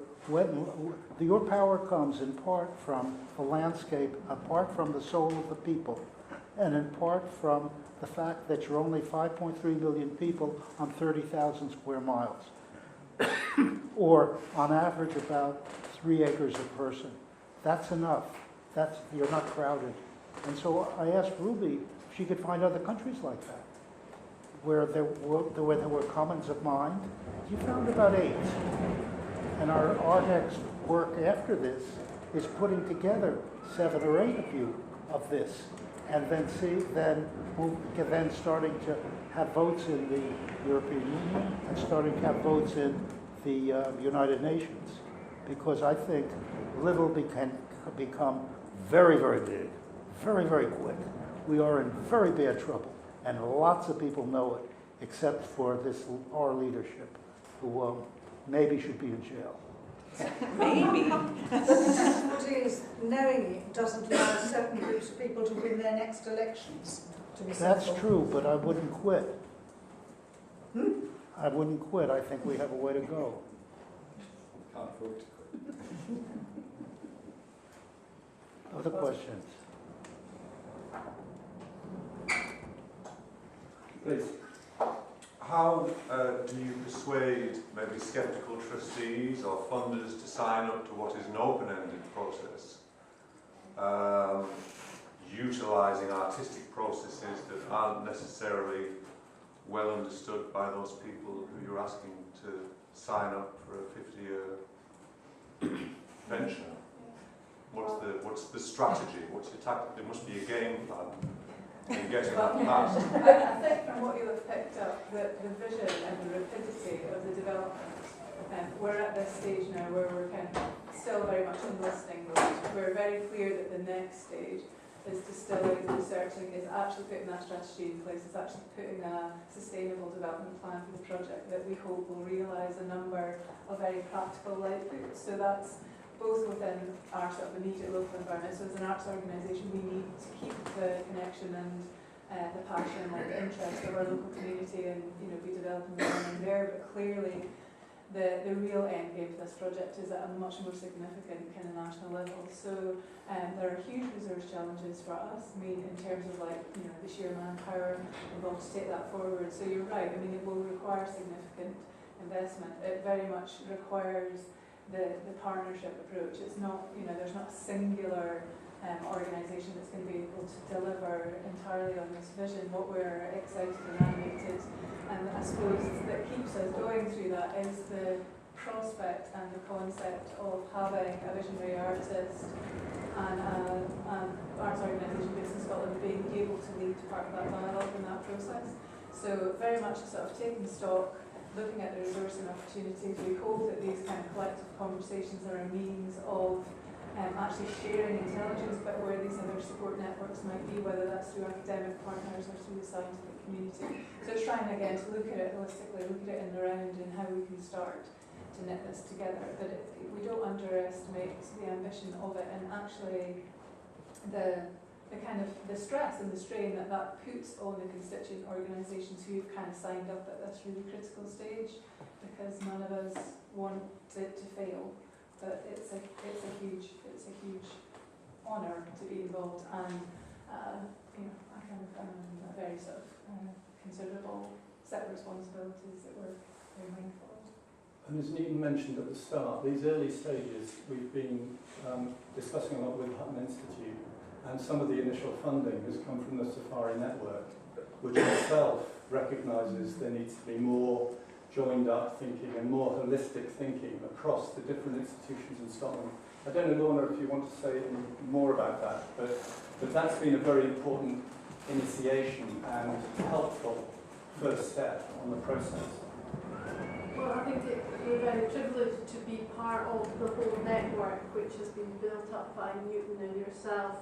your power comes in part from the landscape, apart from the soul of the people, and in part from the fact that you're only 5.3 million people on 30,000 square miles, or on average about 3 acres a person. That's enough. You're not crowded. And so I asked Ruby if she could find other countries like that, where there were commons of mind. You found about 8. And our next work after this is putting together 7 or 8 of this, and then starting to have votes in the European Union and starting to have votes in the United Nations, because I think little can become very, very big, very, very quick. We are in very bad trouble, and lots of people know it, except for our leadership, who maybe should be in jail. Maybe. But the difficulty is knowing it doesn't allow certain groups of people to win their next elections, to be That's simple. true, but I wouldn't quit. I wouldn't quit. I think we have a way to go. Can't afford to quit. Other questions? Please. How do you persuade maybe sceptical trustees or funders to sign up to what is an open-ended process, utilising artistic processes that aren't necessarily well understood by those people who you're asking to sign up for a 50-year venture? What's the strategy? What's your tactic? There must be a game plan in getting Well, that passed. I think from what you'll have picked up, the vision and the rapidity of the development, we're at this stage now where we're kind of still very much in listening mode. We're very clear that the next stage is distilling, researching, is actually putting that strategy in place, is actually putting a sustainable development plan for the project that we hope will realise a number of very practical outputs. So that's both within our sort of immediate local environment. So as an arts organisation, we need to keep the connection and the passion and the interest of our local community and be developing the learning there. But clearly, the real end game for this project is at a much more significant kind of national level. So there are huge resource challenges for us. I mean, in terms of the sheer manpower involved to take that forward. So you're right. I mean, it will require significant investment. It very much requires the partnership approach. It's not, there's not a singular organisation that's going to be able to deliver entirely on this vision. What we're excited and animated, and I suppose that keeps us going through that, is the prospect and the concept of having a visionary artist and an arts organisation based in Scotland being able to lead part of that dialogue in that process. So very much sort of taking stock, looking at the resource and opportunities. We hope that these kind of collective conversations are a means of actually sharing intelligence, but where these other support networks might be, whether that's through academic partners or through the scientific community. So it's trying again to look at it holistically, look at it in the round and how we can start to knit this together. But we don't underestimate the ambition of it, and actually the kind of the stress and the strain that puts on the constituent organisations who've kind of signed up at this really critical stage, because none of us want it to fail. But it's a huge honour to be involved, and I kind of a very sort of considerable set of responsibilities that we're very mindful of. And as Newton mentioned at the start, these early stages we've been discussing a lot with Hutton Institute. And some of the initial funding has come from the Safari Network, which itself recognises there needs to be more joined up thinking and more holistic thinking across the different institutions in Scotland. I don't know, Lorna, if you want to say any more about that, but that's been a very important initiation and helpful first step on the process. Well, I think we're very privileged to be part of the whole network which has been built up by Newton and yourself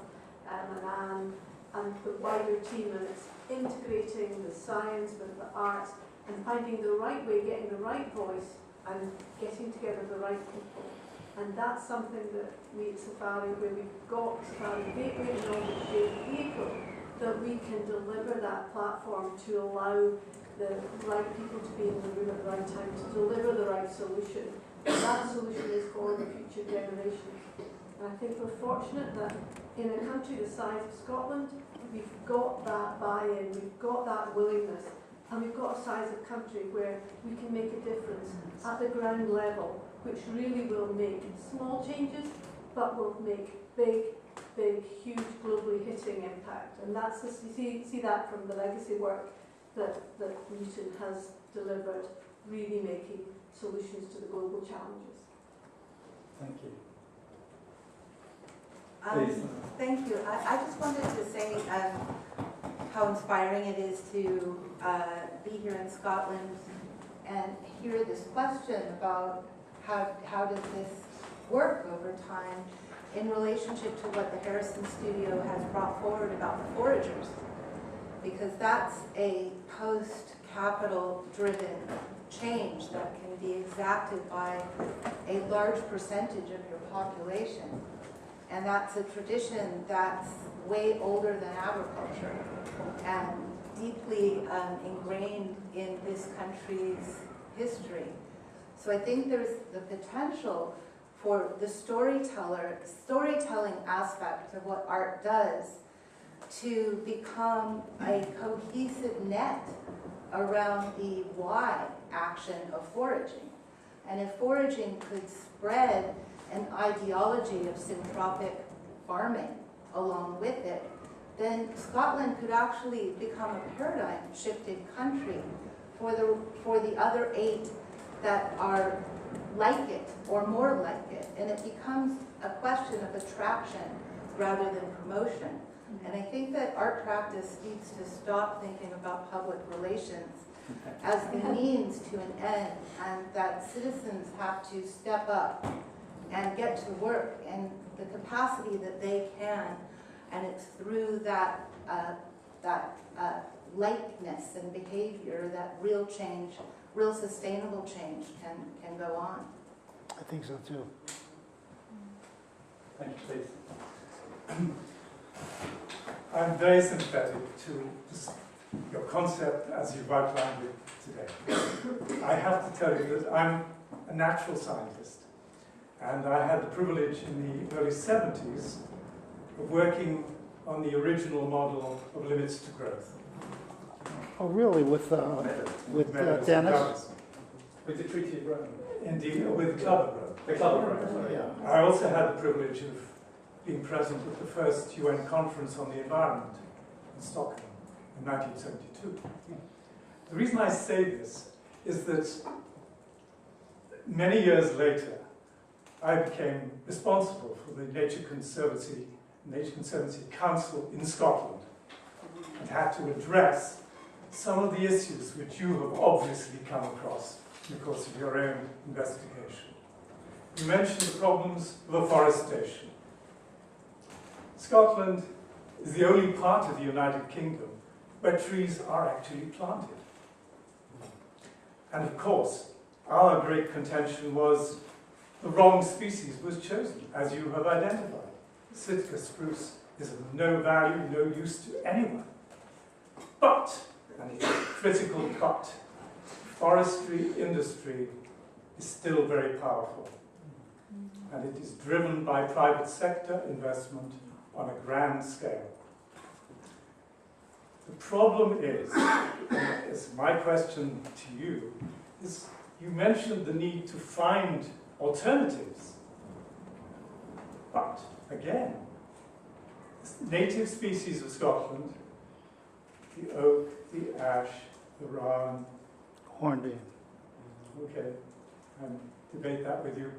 and Anne and the wider team, and it's integrating the science with the arts and finding the right way, getting the right voice and getting together the right people. And that's something that we at Safari, where we've got Safari Gateway and all the shared vehicle, that we can deliver that platform to allow the right people to be in the room at the right time, to deliver the right solution. And that solution is for the future generations. And I think we're fortunate that in a country the size of Scotland, we've got that buy-in, we've got that willingness, and we've got a size of country where we can make a difference at the ground level, which really will make small changes, but will make big, huge, globally hitting impact. And that's you see that from the legacy work that Newton has delivered, really making solutions to the global challenges. Thank you. Thank you. I just wanted to say how inspiring it is to be here in Scotland and hear this question about how does this work over time in relationship to what the Harrison Studio has brought forward about the foragers, because that's a post-capital driven change that can be exacted by a large percentage of your population. And that's a tradition that's way older than agriculture and deeply ingrained in this country's history. So I think there's the potential for the storytelling aspect of what art does to become a cohesive net around the why action of foraging. And if foraging could spread an ideology of syntropic farming along with it, then Scotland could actually become a paradigm-shifted country for the other 8 that are like it or more like it, and it becomes a question of attraction rather than promotion. And I think that art practice needs to stop thinking about public relations as the means to an end, and that citizens have to step up and get to work in the capacity that they can, and it's through that likeness and behavior that real change, real sustainable change can go on. I think so too. Thank you, please. I'm very sympathetic to your concept as you've outlined it today. I have to tell you that I'm a natural scientist, and I had the privilege in the early 70s of working on the original model of limits to growth. Oh, really? With Dennis? With the Treaty of Rome. Indeed, with the Club of Rome. The Club of Rome, sorry. Yeah. I also had the privilege of being present at the first UN conference on the environment in Stockholm in 1972. The reason I say this is that many years later, I became responsible for the Nature Conservancy Council in Scotland and had to address some of the issues which you have obviously come across in the course of your own investigation. You mentioned the problems of afforestation. Scotland is the only part of the United Kingdom where trees are actually planted. And of course, our great contention was the wrong species was chosen, as you have identified. Sitka spruce is of no value, no use to anyone. But, and it's a critical but, forestry industry is still very powerful. And it is driven by private sector investment on a grand scale. The problem is my question to you, is you mentioned the need to find alternatives. But, again, native species of Scotland, the oak, the ash, the rowan. Hornbeam. Okay, I'll debate that with you.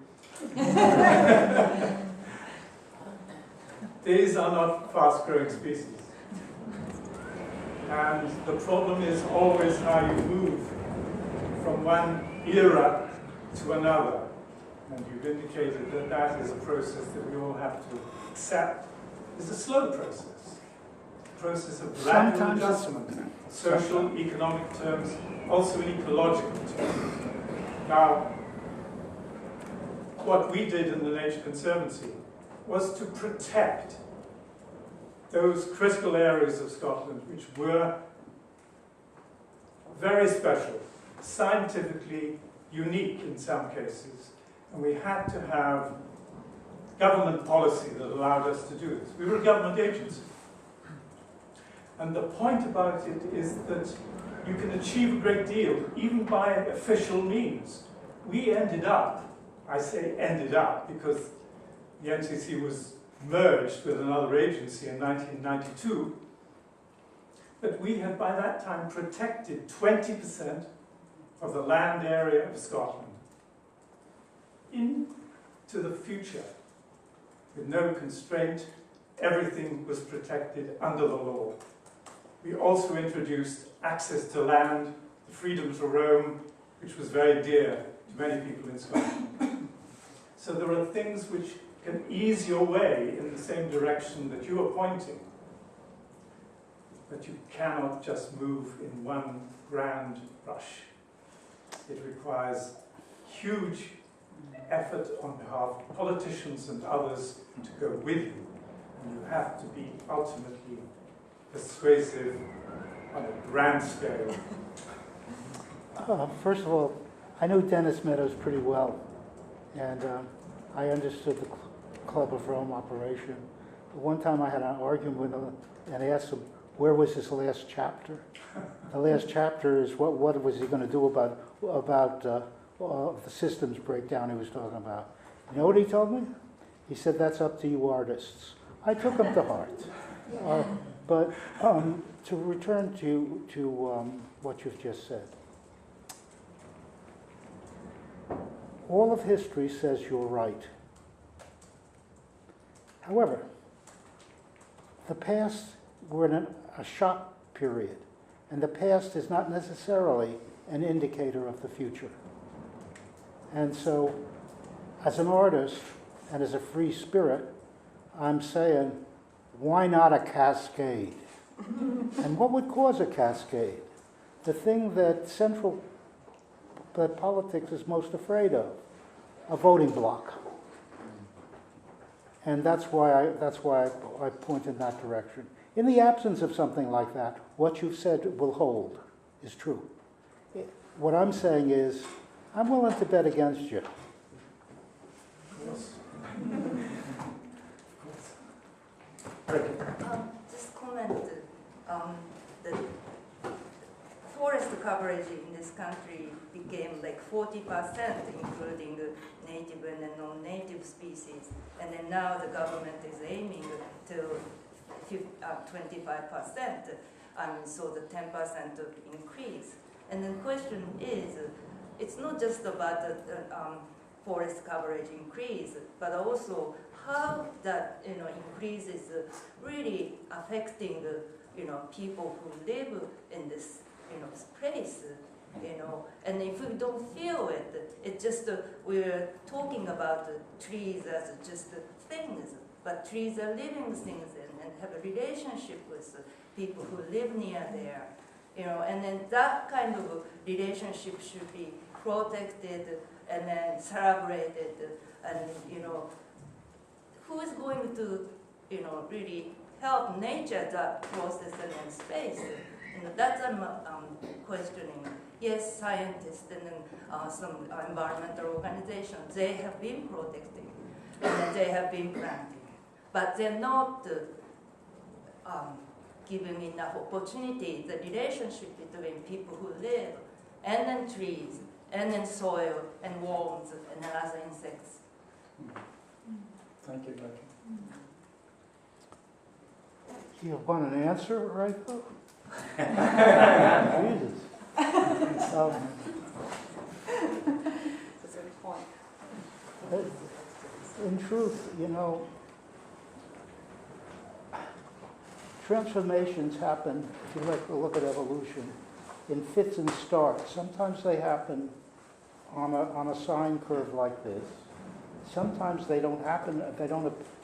These are not fast-growing species. And the problem is always how you move from one era to another. And you've indicated that that is a process that we all have to accept. It's a slow process. A process of gradual adjustment, social, economic terms, also in ecological terms. Now, what we did in the Nature Conservancy was to protect those critical areas of Scotland which were very special, scientifically unique in some cases, and we had to have government policy that allowed us to do this. We were a government agency. And the point about it is that you can achieve a great deal, even by official means. We ended up, I say ended up, because the NCC was merged with another agency in 1992, but we had by that time protected 20% of the land area of Scotland into the future. With no constraint, everything was protected under the law. We also introduced access to land, the freedom to roam, which was very dear to many people in Scotland. So there are things which can ease your way in the same direction that you are pointing. But you cannot just move in one grand rush. It requires huge effort on behalf of politicians and others to go with you. And you have to be ultimately persuasive on a grand scale. First of all, I know Dennis Meadows pretty well, and I understood the Club of Rome operation. But one time I had an argument with him and asked him, where was his last chapter? The last chapter is what was he going to do about the systems breakdown he was talking about. You know what he told me? He said, that's up to you artists. I took him to heart. But to return to what you've just said. all of history says you're right. However, the past, we're in a shock period, and the past is not necessarily an indicator of the future. And so, as an artist and as a free spirit, I'm saying, why not a cascade? And what would cause a cascade? The thing that politics is most afraid of, a voting bloc. And that's why I point in that direction. In the absence of something like that, what you've said will hold, is true. What I'm saying is, I'm willing to bet against you. Just comment, the forest coverage in this country became like 40%, including native and non-native species. And then now the government is aiming to 25%, so the 10% of increase. And the question is, it's not just about the forest coverage increase, but also how that increase is really affecting people who live in this place. And if we don't feel it, it's just we're talking about trees as just things, but trees are living things and have a relationship with people who live near there. And then that kind of relationship should be protected and then celebrated, and who is going to really help nature that process and then space? That's I'm questioning. Yes, scientists and then some environmental organizations, they have been protecting and they have been planting, but they're not giving enough opportunity, the relationship between people who live, and then trees, and then soil, and worms, and then other insects. Thank you, Rachel. You want an answer, right? Jesus. That's a good point. In truth, transformations happen, if you like to look at evolution, in fits and starts. Sometimes they happen on a sine curve like this. Sometimes they don't happen,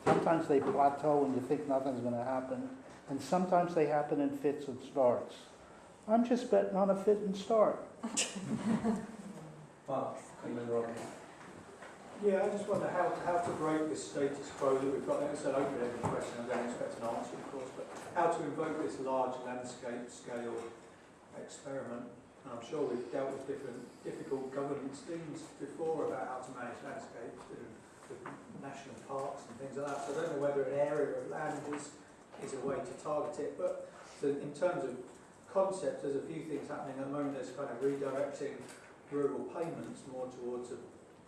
sometimes they plateau and you think nothing's going to happen. And sometimes they happen in fits and starts. I'm just betting on a fit and start. Mark, and then Robbie. Yeah, I just wonder how to break this status quo that we've got. It's an open-ended question, I don't expect an answer, of course, but how to invoke this large landscape scale experiment. And I'm sure we've dealt with difficult governance themes before about how to manage landscapes and national parks and things like that. So I don't know whether an area of land is a way to target it. But so in terms of concepts, there's a few things happening at the moment. There's kind of redirecting rural payments more towards a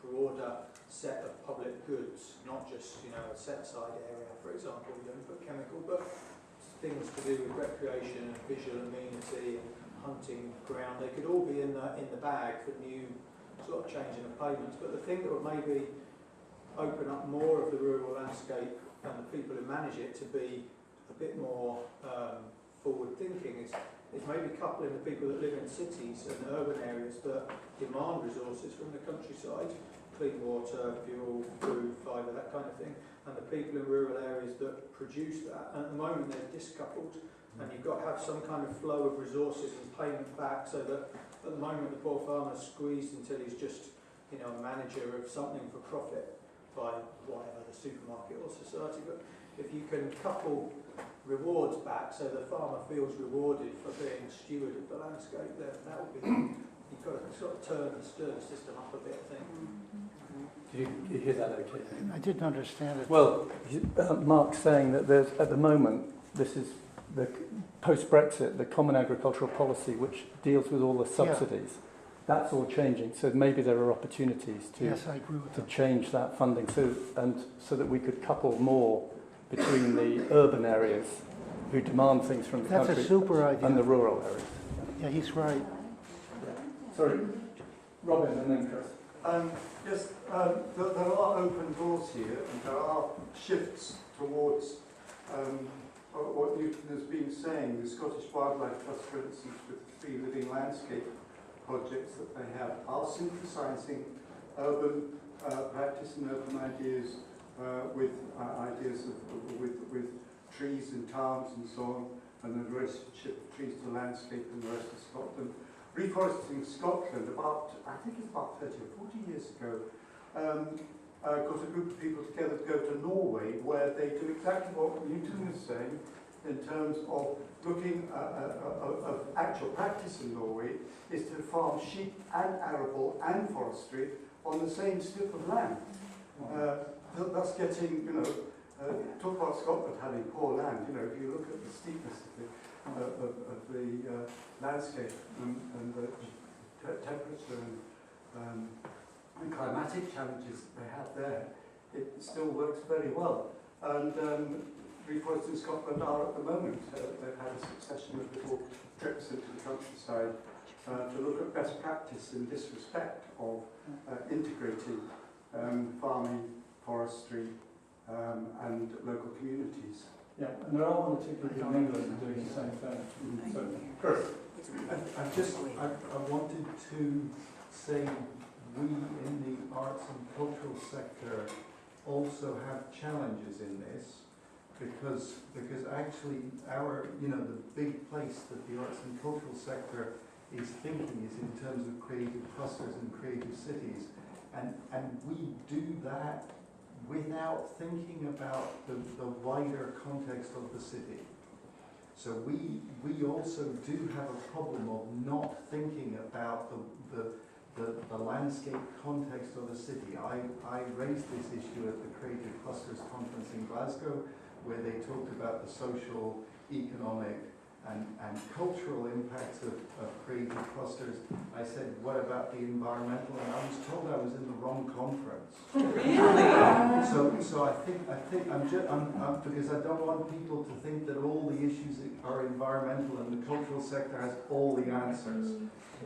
broader set of public goods, not just a set-aside area, for example, you don't put chemical, but things to do with recreation and visual amenity and hunting ground. They could all be in the bag for new sort of changing of payments. But the thing that would maybe open up more of the rural landscape and the people who manage it to be a bit more forward-thinking is maybe coupling the people that live in cities and urban areas that demand resources from the countryside, clean water, fuel, food, fibre, that kind of thing, and the people in rural areas that produce that. And at the moment they're discoupled, and you've got to have some kind of flow of resources and payment back, so that at the moment the poor farmer's squeezed until he's just a manager of something for profit by whatever, the supermarket or society. But if you can couple rewards back so the farmer feels rewarded for being a steward of the landscape, then that would be, you've got to sort of stir the system up a bit, I think. Did you hear that okay? I didn't understand it. Well, Mark's saying that there's, at the moment, this is the post-Brexit, the Common Agricultural Policy, which deals with all the subsidies. Yeah. That's all changing, so maybe there are opportunities to, yes, I agree with that. Change that funding so that we could couple more between the urban areas who demand things from the country a super idea. And the rural areas. Yeah, he's right. Yeah. Sorry, Robin and then Chris. Yes, there are open doors here, and there are shifts towards what Newton has been saying. The Scottish Wildlife Trust, for instance, with the 3 living landscape projects that they have, are synthesising urban practice and urban ideas with ideas with trees in towns and so on, and the relationship of trees to landscape and the rest of Scotland. Reforesting Scotland, I think it's about 30 or 40 years ago, got a group of people together to go to Norway, where they do exactly what Newton was saying in terms of looking of actual practice in Norway, is to farm sheep and arable and forestry on the same strip of land. That's getting, talk about Scotland having poor land. If you look at the steepness of the landscape and the temperature and climatic challenges they have there, it still works very well. And Reforesting Scotland are at the moment, they've had a succession of little trips into the countryside to look at best practice in this respect of integrating farming, forestry and local communities. Yeah, and there are one or two people in England doing the same thing. So, Chris. I wanted to say we in the arts and cultural sector also have challenges in this because actually the big place that the arts and cultural sector is thinking is in terms of creative clusters and creative cities, and we do that without thinking about the wider context of the city. So we also do have a problem of not thinking about the landscape context of the city. I raised this issue at the Creative Clusters Conference in Glasgow, where they talked about the social, economic and cultural impacts of creative clusters. I said, what about the environmental? And I was told I was in the wrong conference. Really? So I think I'm because I don't want people to think that all the issues are environmental and the cultural sector has all the answers.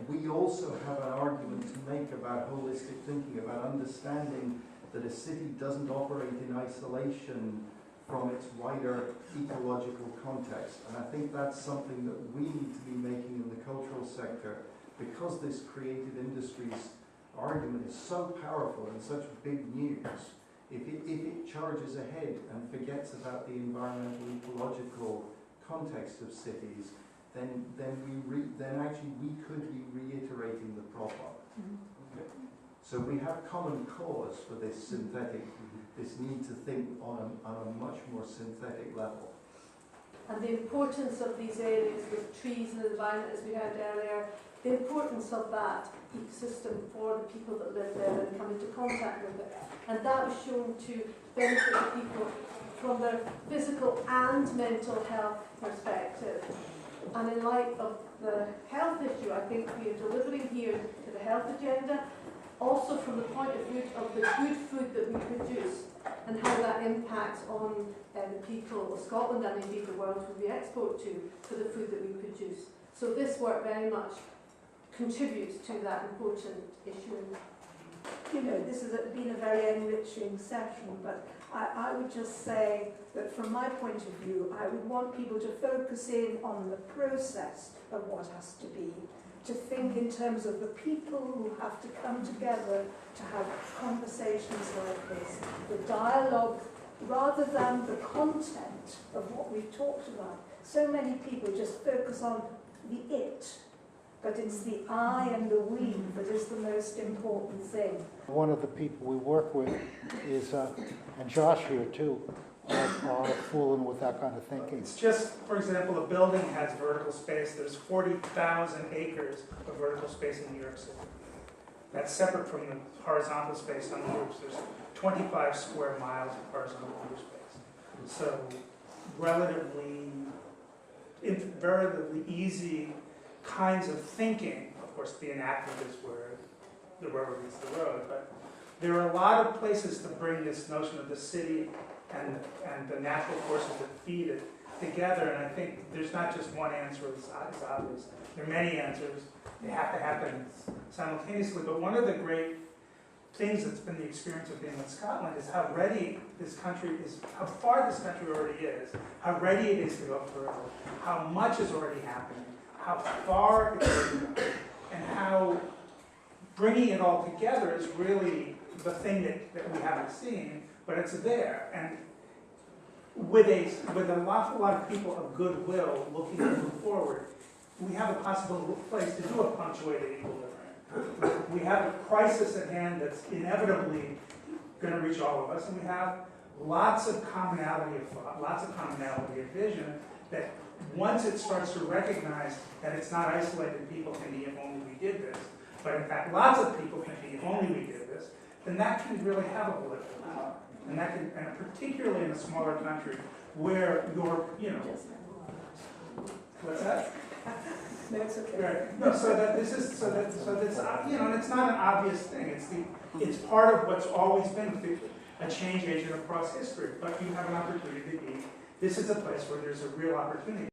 We also have an argument to make about holistic thinking, about understanding that a city doesn't operate in isolation from its wider ecological context. And I think that's something that we need to be making in the cultural sector, because this creative industries argument is so powerful and such big news. If it charges ahead and forgets about the environmental ecological context of cities, then actually we could be reiterating the problem. Okay. So we have common cause for this synthetic, this need to think on a much more synthetic level. And the importance of these areas with trees and the environment, as we heard earlier, the importance of that ecosystem for the people that live there and come into contact with it. And that was shown to benefit the people from their physical and mental health perspective. And in light of the health issue, I think we are delivering here to the health agenda, also from the point of view of the good food that we produce and how that impacts on the people of Scotland and indeed the world who we export to for the food that we produce. So this work very much contributes to that important issue. This has been a very enriching session, but I would just say that from my point of view, I would want people to focus in on the process of what has to be, to think in terms of the people who have to come together to have conversations like this, the dialogue, rather than the content of what we've talked about. So many people just focus on the it, but it's the I and the we that is the most important thing. One of the people we work with is, and Josh here too, are fooling with that kind of thinking. It's just, for example, a building has vertical space. There's 40,000 acres of vertical space in New York City. That's separate from the horizontal space on the roofs. There's 25 square miles of horizontal roof space. So relatively easy kinds of thinking. Of course, the enactment is where the rubber meets the road, but there are a lot of places to bring this notion of the city and the natural forces that feed it together, and I think there's not just one answer that's obvious. There are many answers. They have to happen simultaneously, but one of the great things that's been the experience of being in Scotland is how ready this country is, how far this country already is, how ready it is to go further, how much has already happened, how far it's already gone, and how bringing it all together is really the thing that we haven't seen, but it's there. And with an awful lot of people of goodwill looking to move forward, we have a possible place to do a punctuated equilibrium. We have a crisis at hand that's inevitably going to reach all of us, and we have lots of commonality of thought, lots of commonality of vision, that once it starts to recognize that it's not isolated people thinking if only we did this, but in fact lots of people thinking if only we did this, then that can really have a political power. And that can, and particularly in a smaller country where you're, what's that? No, it's okay. Right. No, so that's, and it's not an obvious thing. It's part of what's always been a change agent across history. But you have an opportunity to be, this is a place where there's a real opportunity.